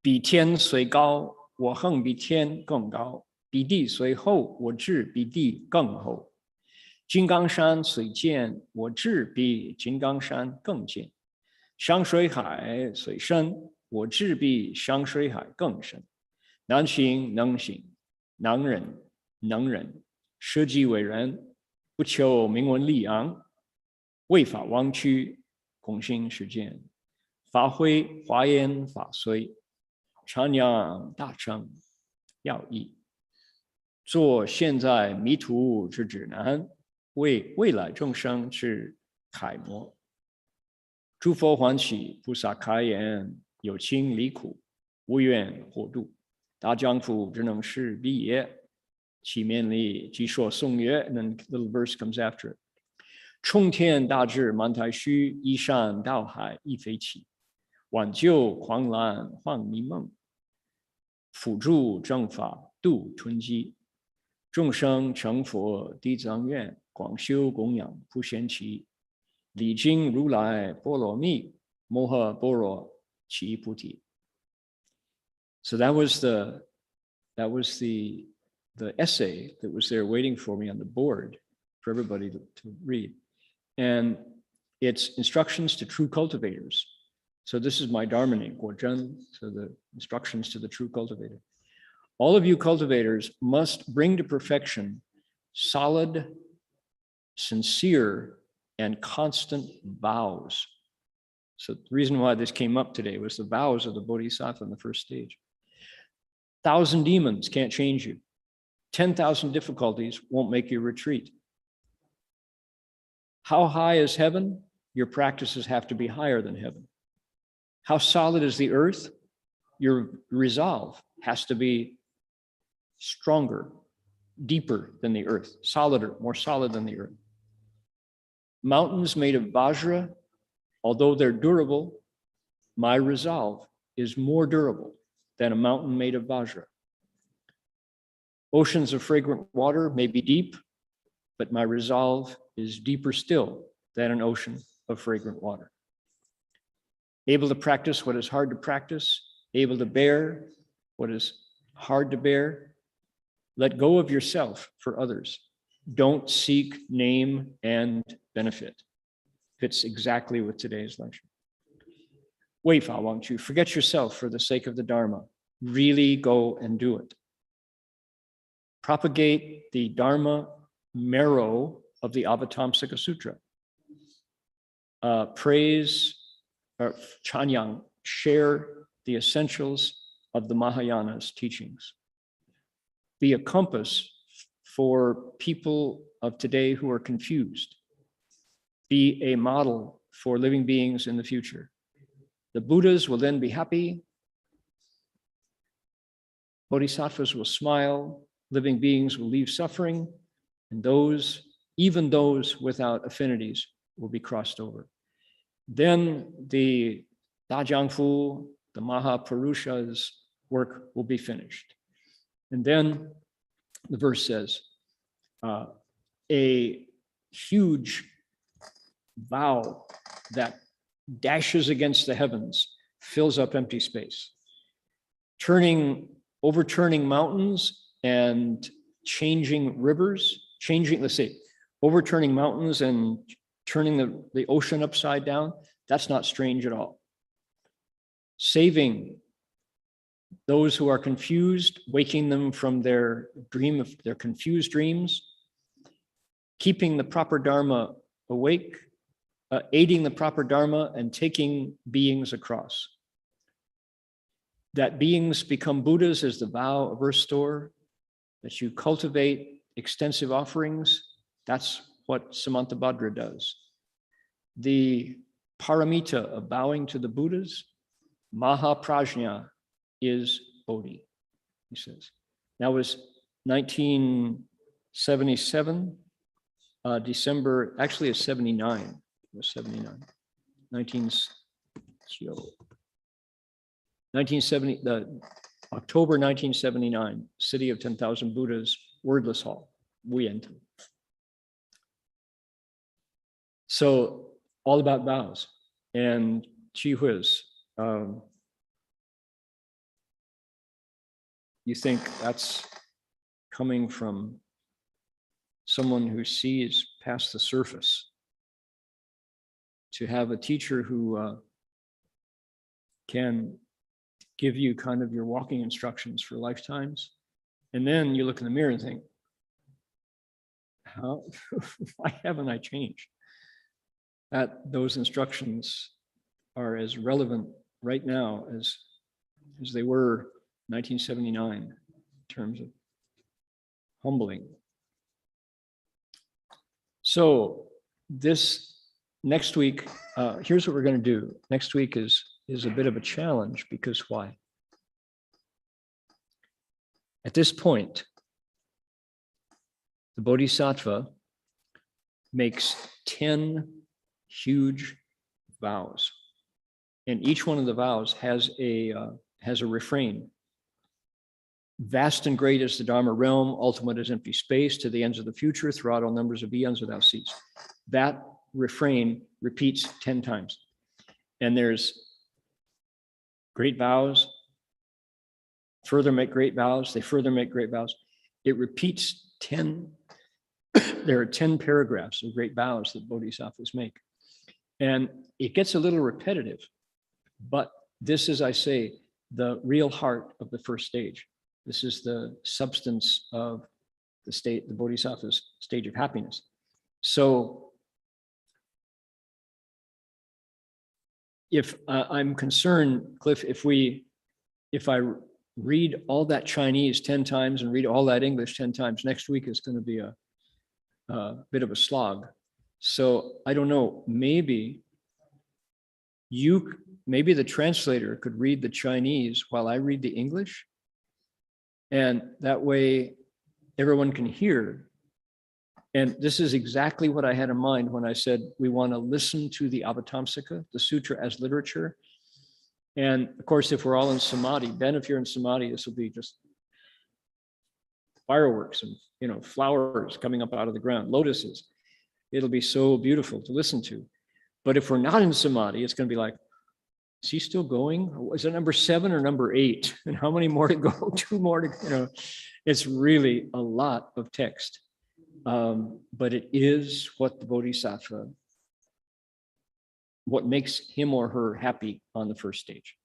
比天虽高 我恒比天更高 比地虽厚 我志比地更厚 金刚山虽坚 我志比金刚山更坚 山水海虽深 我志比山水海更深 难行能行 能忍能忍 舍己为人 不求名闻利养 为法忘躯 空心实践 发挥华严法随 传扬大乘要义 做现在迷途之指南 为未来众生之楷模 诸佛欢喜 菩萨开言 有情离苦 无愿活度 大丈夫之能事毕也起面力即说颂曰, and then a little verse comes after it. 冲天大志满太虚, 依山倒海亦非奇. 挽救狂澜幻迷梦, 辅助正法度春机. 众生成佛地藏愿, 广修供养不嫌其. 礼经如来波罗蜜, 摩诃般若其菩提. So that was the essay that was there waiting for me on the board for everybody to read. And it's instructions to true cultivators. So this is my Dharma name, Guozhen, so the instructions to the true cultivator. All of you cultivators must bring to perfection solid, sincere, and constant vows. So the reason why this came up today was the vows of the Bodhisattva in the first stage. 1,000 demons can't change you. 10,000 difficulties won't make you retreat. How high is heaven? Your practices have to be higher than heaven. How solid is the earth? Your resolve has to be stronger, deeper than the earth, solider, more solid than the earth. Mountains made of vajra, although they're durable, my resolve is more durable than a mountain made of vajra. Oceans of fragrant water may be deep, but my resolve is deeper still than an ocean of fragrant water. Able to practice what is hard to practice, able to bear what is hard to bear. Let go of yourself for others. Don't seek name and benefit. Fits exactly with today's lecture. 为法忘躯, forget yourself for the sake of the Dharma. Really go and do it. Propagate the Dharma marrow of the Avatamsaka Sutra. Praise, or Chanyang, share the essentials of the Mahayana's teachings. Be a compass for people of today who are confused. Be a model for living beings in the future. The Buddhas will then be happy. Bodhisattvas will smile. Living beings will leave suffering. And those, even those without affinities, will be crossed over. Then the Dajiangfu, the Mahapurusha's work will be finished. And then the verse says, a huge vow that dashes against the heavens fills up empty space, overturning mountains and changing rivers, overturning mountains and turning the ocean upside down. That's not strange at all. Saving those who are confused, waking them from their confused dreams, keeping the proper Dharma awake, aiding the proper Dharma, and taking beings across. That beings become Buddhas is the vow of Earth Store, that you cultivate extensive offerings. That's what Samantabhadra does. The paramita of bowing to the Buddhas, Mahaprajna, is Bodhi, he says. That was 1977, December, actually it's 79, it was 79, 1970, October 1979, City of 10,000 Buddhas, Wordless Hall, Guanyin. So all about vows and Chi Hui's. You think that's coming from someone who sees past the surface, to have a teacher who can give you kind of your walking instructions for lifetimes. And then you look in the mirror and think, why haven't I changed? That those instructions are as relevant right now as they were 1979 in terms of humbling. So this next week, here's what we're going to do. Next week is a bit of a challenge, because why? At this point, the Bodhisattva makes 10 huge vows. And each one of the vows has a refrain. Vast and great is the Dharma realm, ultimate is empty space, to the ends of the future, throughout all numbers of eons without cease. That refrain repeats 10 times. And there's great vows, further make great vows, they further make great vows. It repeats 10, there are 10 paragraphs of great vows that bodhisattvas make. And it gets a little repetitive, but this is, I say, the real heart of the first stage. This is the substance of the state, the bodhisattva's stage of happiness. So if I'm concerned, Cliff, if I read all that Chinese 10 times and read all that English 10 times, next week is going to be a bit of a slog. So I don't know, maybe the translator could read the Chinese while I read the English. And that way everyone can hear. And this is exactly what I had in mind when I said we want to listen to the Avatamsaka, the sutra as literature. And of course, if we're all in samadhi, Ben, if you're in samadhi, this will be just fireworks and flowers coming up out of the ground, lotuses. It'll be so beautiful to listen to. But if we're not in samadhi, it's going to be like, is he still going? Is it number 7 or number 8? And how many more to go? 2 more to go. It's really a lot of text. But it is what the bodhisattva, what makes him or her happy on the first stage.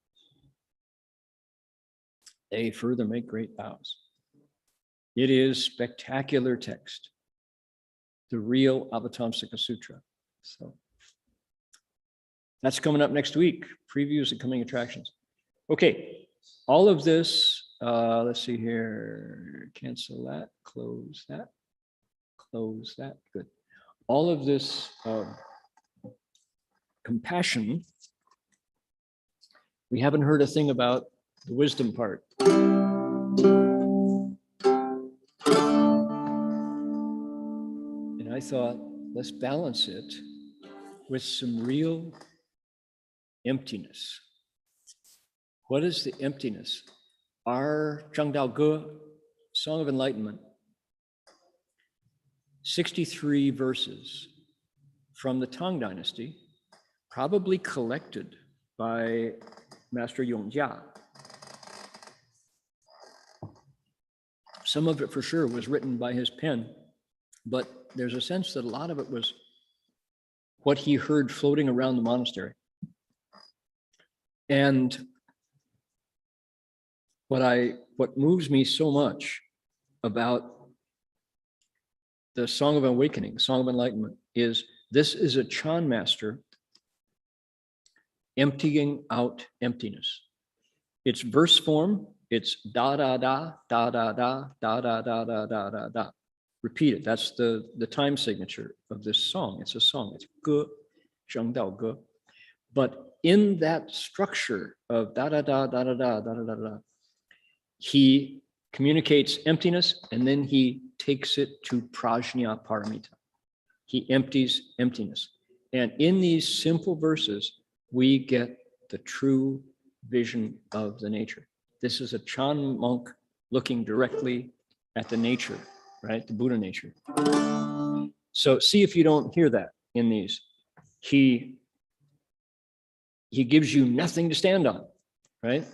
They further make great vows. It is spectacular text, the real Avatamsaka Sutra. So that's coming up next week. Previews and coming attractions. Okay, all of this, let's see here, cancel that, close that, good. All of this compassion, we haven't heard a thing about the wisdom part. And I thought, let's balance it with some real emptiness. What is the emptiness? Our Zhangdao Ge, Song of Enlightenment, 63 verses from the Tang Dynasty, probably collected by Master Yongjia. Some of it for sure was written by his pen, but there's a sense that a lot of it was what he heard floating around the monastery. And what moves me so much about the Song of Awakening, Song of Enlightenment, is this is a Chan master emptying out emptiness. It's verse form, it's da da da, da da da, da da da da da da da. Repeat it, that's the time signature of this song. It's a song, it's Ge, Zheng Dao Ge. But in that structure of da da da da da da da da da, he communicates emptiness and then he takes it to prajna paramita. He empties emptiness. And in these simple verses, we get the true vision of the nature. This is a Chan monk looking directly at the nature, right? The Buddha nature. So see if you don't hear that in these. He gives you nothing to stand on, right?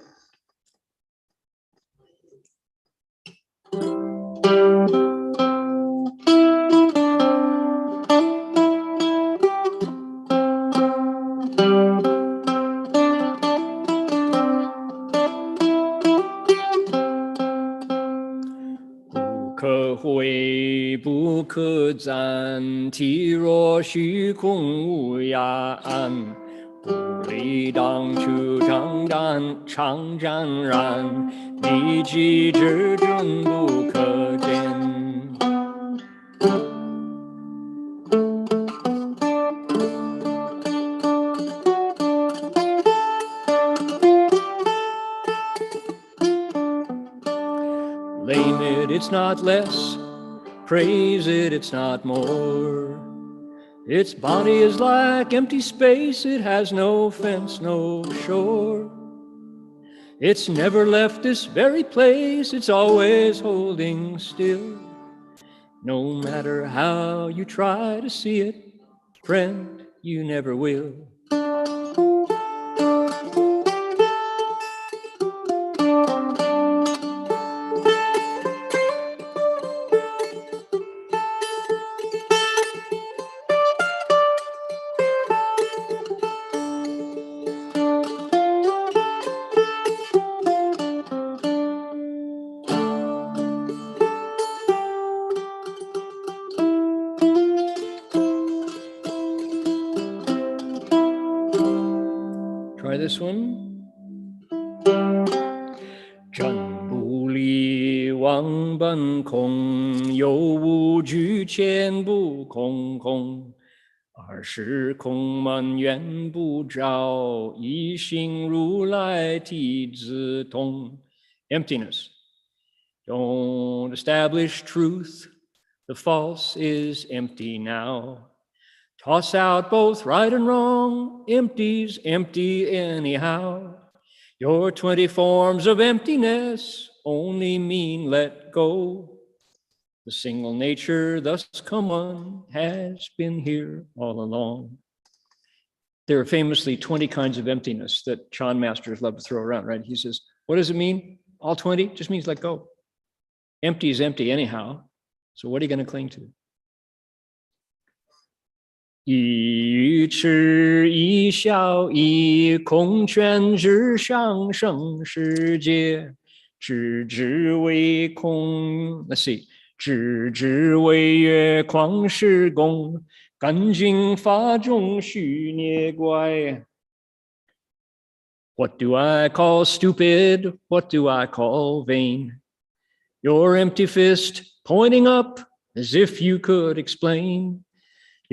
不可暂体若虚空无涯岸不离当初常湛然地基至真不可见Limit it's not less craves it, it's not more. Its body is like empty space, it has no fence, no shore. It's never left this very place, it's always holding still. No matter how you try to see it, friend, you never will. Try this one. 真不离妄本空，有无俱全不空空。二是空满缘不着，一心如来体自通。Emptiness. Don't establish truth. The false is empty now. Toss out both right and wrong. Empty's empty anyhow. Your 20 forms of emptiness only mean let go. The single nature thus come one has been here all along. There are famously 20 kinds of emptiness that Chan masters love to throw around, right? He says, what does it mean? All 20 just means let go. Empty is empty anyhow. So what are you going to cling to? 一语痴，一笑，一空全之上升世界，知之为空。Let's see， 知之为月旷世功，干净法中虚涅怪。What do I call stupid? What do I call vain? Your empty fist pointing up as if you could explain.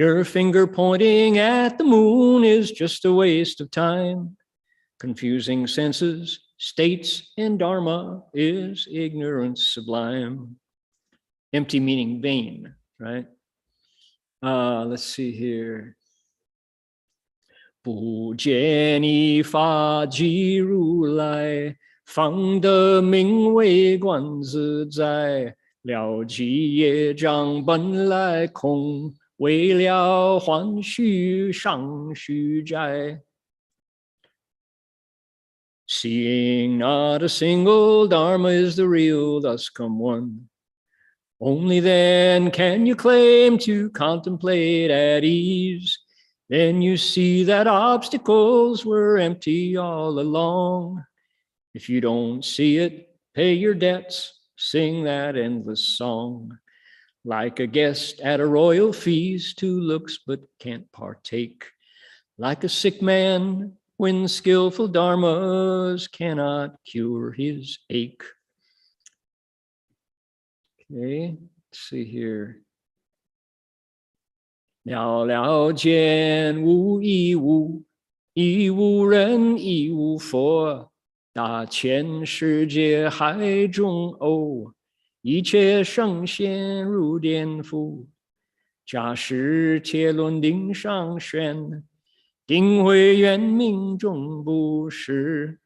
Your finger pointing at the moon is just a waste of time. Confusing senses, states, and Dharma is ignorance sublime. Empty meaning vain, right? Let's see here. 不见一法即如来，方得名为观自在。了即业障本来空。为了还虚上虚债 Seeing not a single Dharma is the real, thus come one. Only then can you claim to contemplate at ease. Then you see that obstacles were empty all along. If you don't see it, pay your debts, sing that endless song. Like a guest at a royal feast who looks but can't partake. Like a sick man when skillful dharmas cannot cure his ache. Okay, let's see here. 了了见无一物，一无人，一无佛。大千世界海中偶。一切圣贤如颠覆，假使铁轮顶上悬，定会圆明终不是。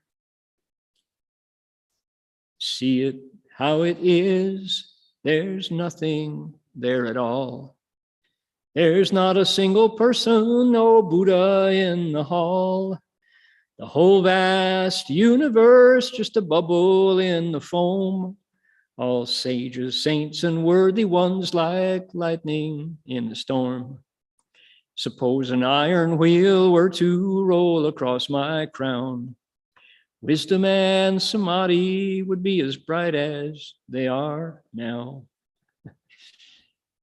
See it how it is, there's nothing there at all. There's not a single person, no Buddha in the hall. The whole vast universe, just a bubble in the foam. All sages, saints, and worthy ones like lightning in the storm. Suppose an iron wheel were to roll across my crown. Wisdom and samadhi would be as bright as they are now.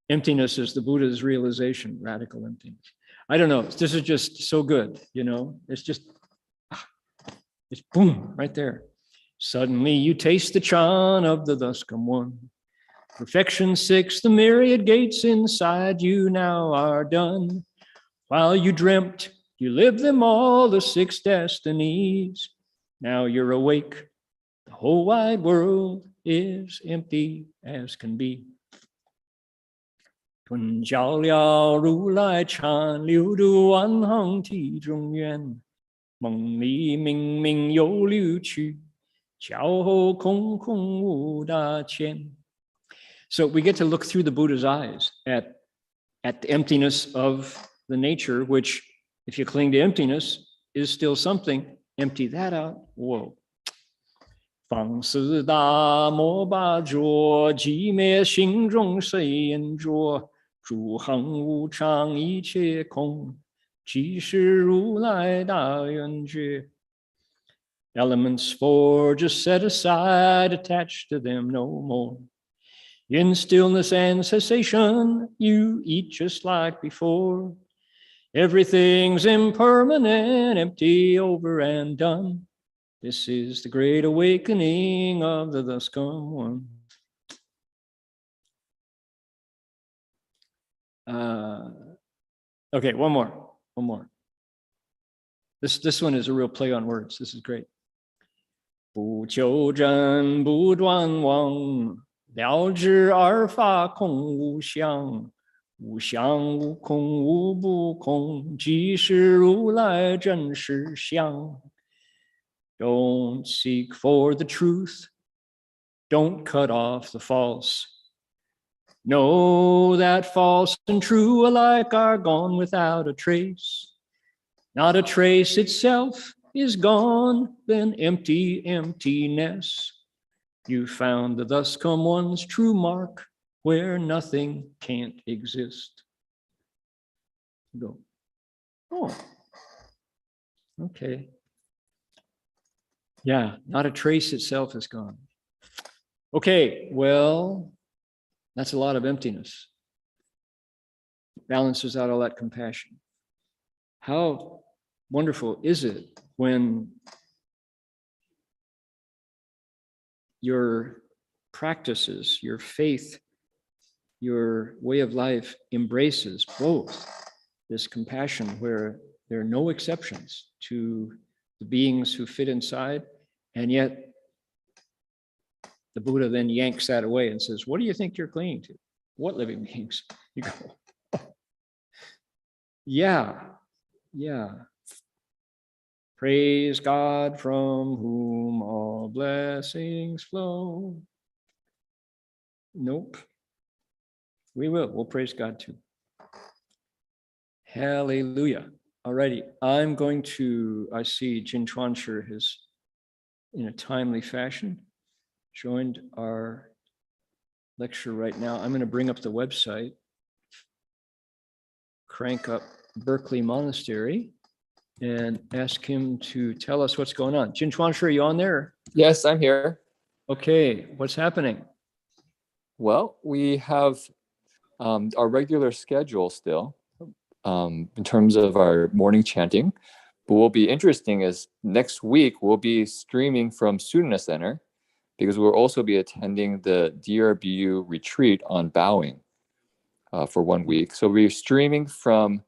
Emptiness is the Buddha's realization, radical emptiness. I don't know, this is just so good, you know, it's just, it's boom, right there. Suddenly you taste the chan of the thus come one. Perfection 6, the myriad gates inside you now are done. While you dreamt, you lived them all, the 6 destinies. Now you're awake. The whole wide world is empty as can be. 吞教了如来禅，流度万行体中缘。梦里明明又流去，教后空空无大千。So we get to look through the Buddha's eyes at the emptiness of the nature, which, if you cling to emptiness, is still something. Empty that out. Whoa. 放四大摩巴着，寂灭心中谁言着？诸行无常，一切空，即是如来大圆觉。Elements four just set aside, attached to them no more. In stillness and cessation, you eat just like before. Everything's impermanent, empty, over and done. This is the great awakening of the thus come one. Okay, one more. This one is a real play on words. This is great. 不求真，不断妄，了知二法空无相，无相无空无不空，即是如来真实相。Don't seek for the truth. Don't cut off the false. Know that false and true alike are gone without a trace. Not a trace itself is gone, then empty emptiness. You found the thus come one's true mark, where nothing can't exist. Go. Oh, okay. Yeah, not a trace itself is gone. Okay, well, that's a lot of emptiness. Balances out all that compassion. How wonderful is it when your practices, your faith, your way of life embraces both this compassion where there are no exceptions to the beings who fit inside, and yet the Buddha then yanks that away and says, what do you think you're clinging to? What living beings? You go, yeah. Praise God from whom all blessings flow. Nope. We'll praise God too. Hallelujah. Alrighty, I'm going to, I see Jin Chuanshi has, in a timely fashion, joined our lecture right now. I'm going to bring up the website, crank up Berkeley Monastery, and ask him to tell us what's going on. Jin Chuanshi, are you on there? Yes, I'm here. Okay, what's happening? Well, we have our regular schedule still in terms of our morning chanting. But what will be interesting is next week we'll be streaming from Sudana Center because we'll also be attending the DRBU retreat on bowing for 1 week. So we're streaming from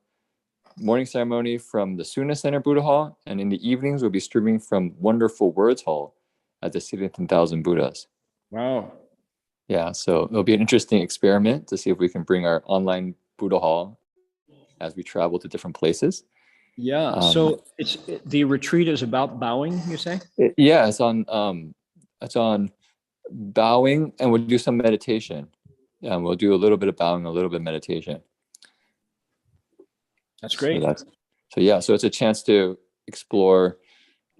morning ceremony from the Sudana Center Buddha Hall, and in the evenings we'll be streaming from Wonderful Words Hall at the City of 10,000 Buddhas. Wow. Yeah, so it'll be an interesting experiment to see if we can bring our online Buddha Hall as we travel to different places. Yeah, so the retreat is about bowing, you say? Yeah, it's on bowing, and we'll do some meditation. Yeah, we'll do a little bit of bowing, a little bit of meditation. That's great. So it's a chance to explore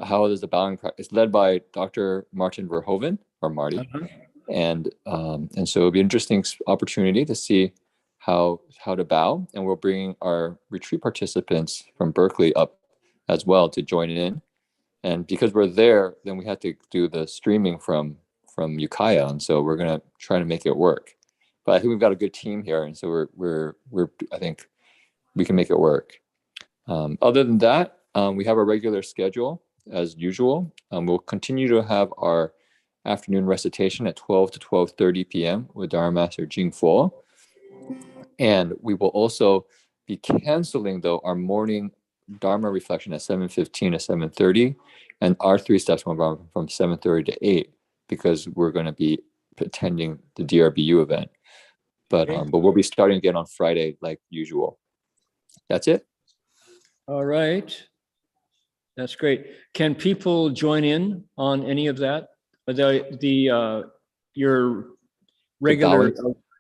how does the bowing practice. It's led by Dr. Martin Verhoeven, or Marty. Uh-huh. And so it'll be an interesting opportunity to see how to bow, and we'll bring our retreat participants from Berkeley up as well to join in. And because we're there, then we have to do the streaming from Ukiah, and so we're gonna try to make it work. But I think we've got a good team here, and so we're I think we can make it work. Other than that, we have a regular schedule as usual. We'll continue to have our afternoon recitation at 12 to 12:30 p.m. with Dharma Master Jing Fo. And we will also be canceling, though, our morning Dharma reflection at 7:15 to 7:30, and our 3 steps from 7:30 to 8, because we're going to be attending the DRBU event. But Okay. but we'll be starting again on Friday like usual. That's it. All right. That's great. Can people join in on any of that? Your regular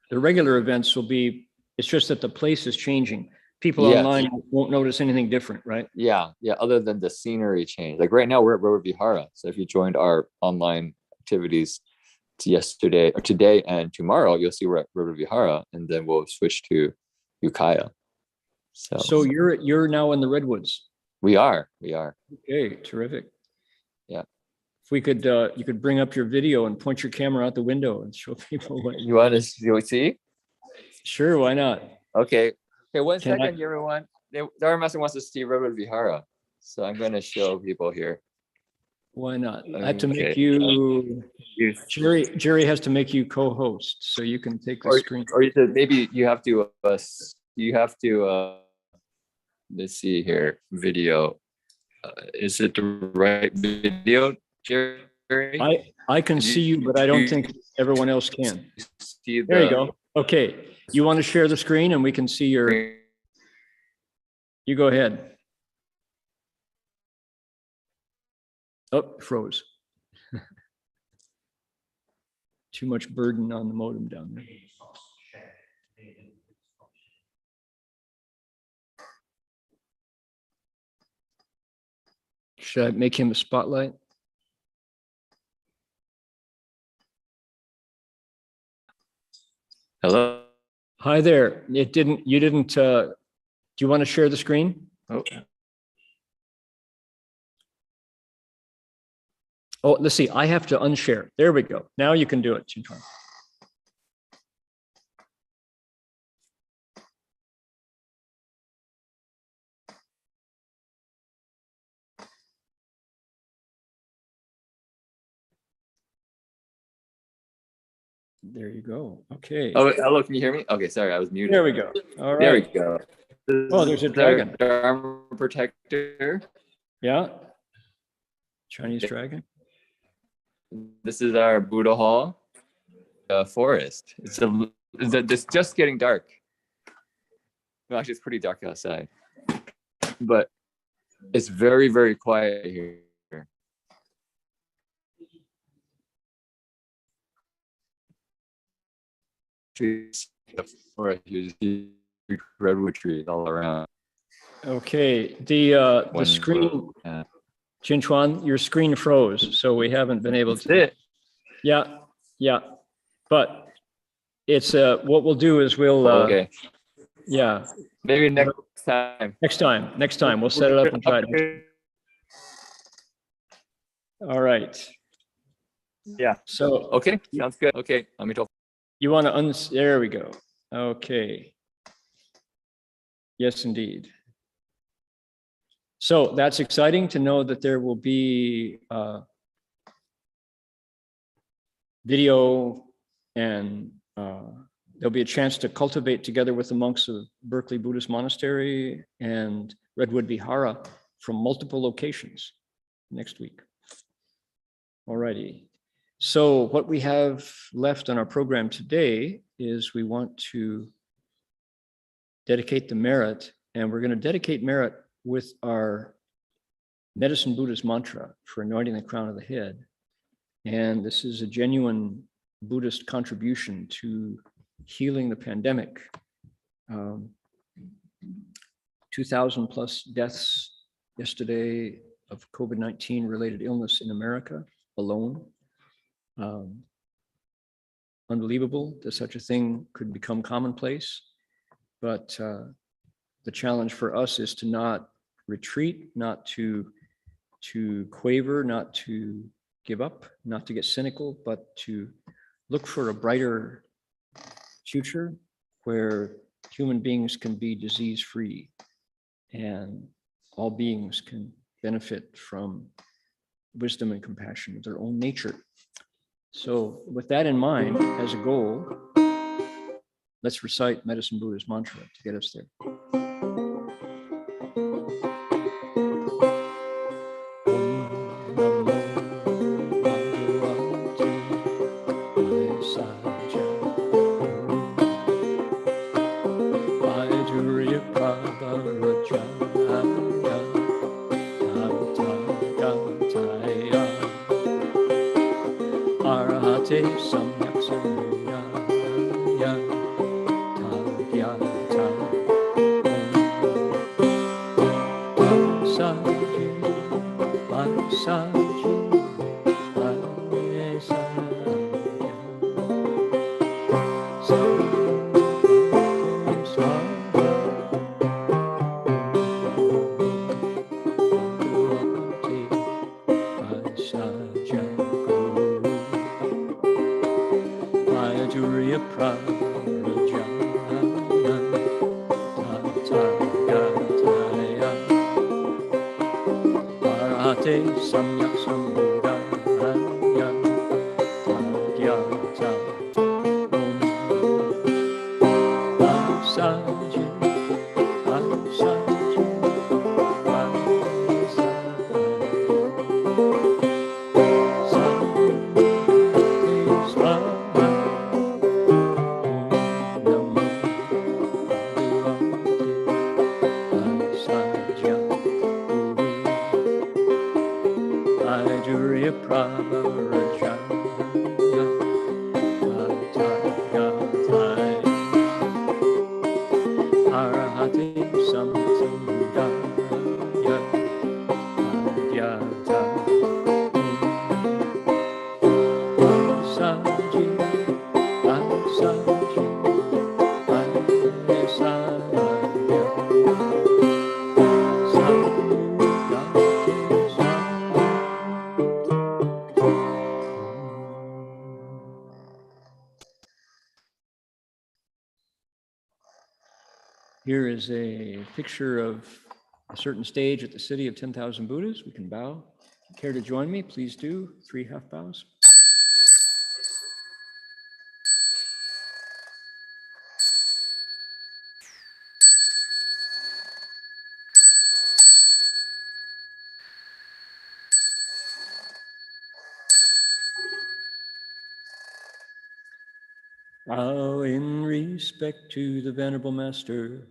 the regular events will be. It's just that the place is changing. People Yes. online won't notice anything different, right? Yeah. Other than the scenery change, like right now we're at River Vihara. So if you joined our online activities yesterday or today and tomorrow, you'll see we're at River Vihara, and then we'll switch to Ukiah. So you're now in the redwoods. We are. Okay, terrific. Yeah. If we could, you could bring up your video and point your camera out the window and show people what You want to see? Sure, why not? Okay. Okay, one Can second, everyone. Dharma Master wants to see River Vihara. So I'm going to show people here. Why not? I have to make Okay. you, Jerry has to make you co-host so you can take the screen. Or maybe you have to, let's see here, video. Is it the right video, Jerry? I can see you, but I don't think everyone else can. There you go. Okay. You want to share the screen and we can see your, you go ahead. Oh, froze. Too much burden on the modem down there. Should I make him a spotlight? Hello. Hi there. You didn't, do you want to share the screen? Oh, let's see. I have to unshare. There we go. Now you can do it, Chinchuan. There you go. Okay. Oh, hello. Can you hear me? Okay, sorry, I was muted. There we go. All right. There we go. Oh, there's a dragon. Dharma protector. Yeah. Chinese dragon. This is our Buddha hall forest. It's just getting dark. Well, actually, it's pretty dark outside, but it's very, very quiet here. Trees, the forest, you see redwood trees all around. Okay. The screen, Chinchuan, your screen froze, so we haven't been able to. Yeah. But it's what we'll do is we'll okay. Yeah. Maybe next time. Next time we'll set it up and try it. All right. Yeah. So okay, sounds good. Okay, let me talk. You want to there we go. Okay. Yes, indeed. So that's exciting to know that there will be video and there'll be a chance to cultivate together with the monks of Berkeley Buddhist Monastery and Redwood Vihara from multiple locations next week. All righty. So what we have left on our program today is we want to dedicate the merit, and we're going to dedicate merit with our Medicine Buddhist mantra for anointing the crown of the head. And this is a genuine Buddhist contribution to healing the pandemic. 2,000 plus deaths yesterday of COVID-19 related illness in America alone. Unbelievable that such a thing could become commonplace, but the challenge for us is to not retreat, not to quaver, not to give up, not to get cynical, but to look for a brighter future where human beings can be disease-free and all beings can benefit from wisdom and compassion of their own nature. So with that in mind, as a goal, let's recite Medicine Buddhist mantra to get us there. Arahate Samyak Sambuddhaya Tathagata Saji Saji Samyak Sambuddhaya Tathagata Saji Saji Here is a picture of a certain stage at the city of 10,000 Buddhas. We can bow. If you care to join me, please do. 3 half bows. Bow in respect to the Venerable Master.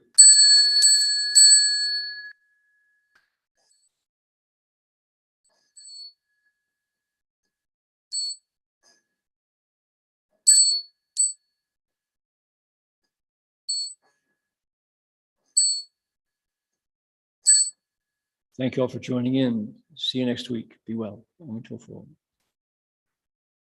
Thank you all for joining in. See you next week. Be well. Om Tofo.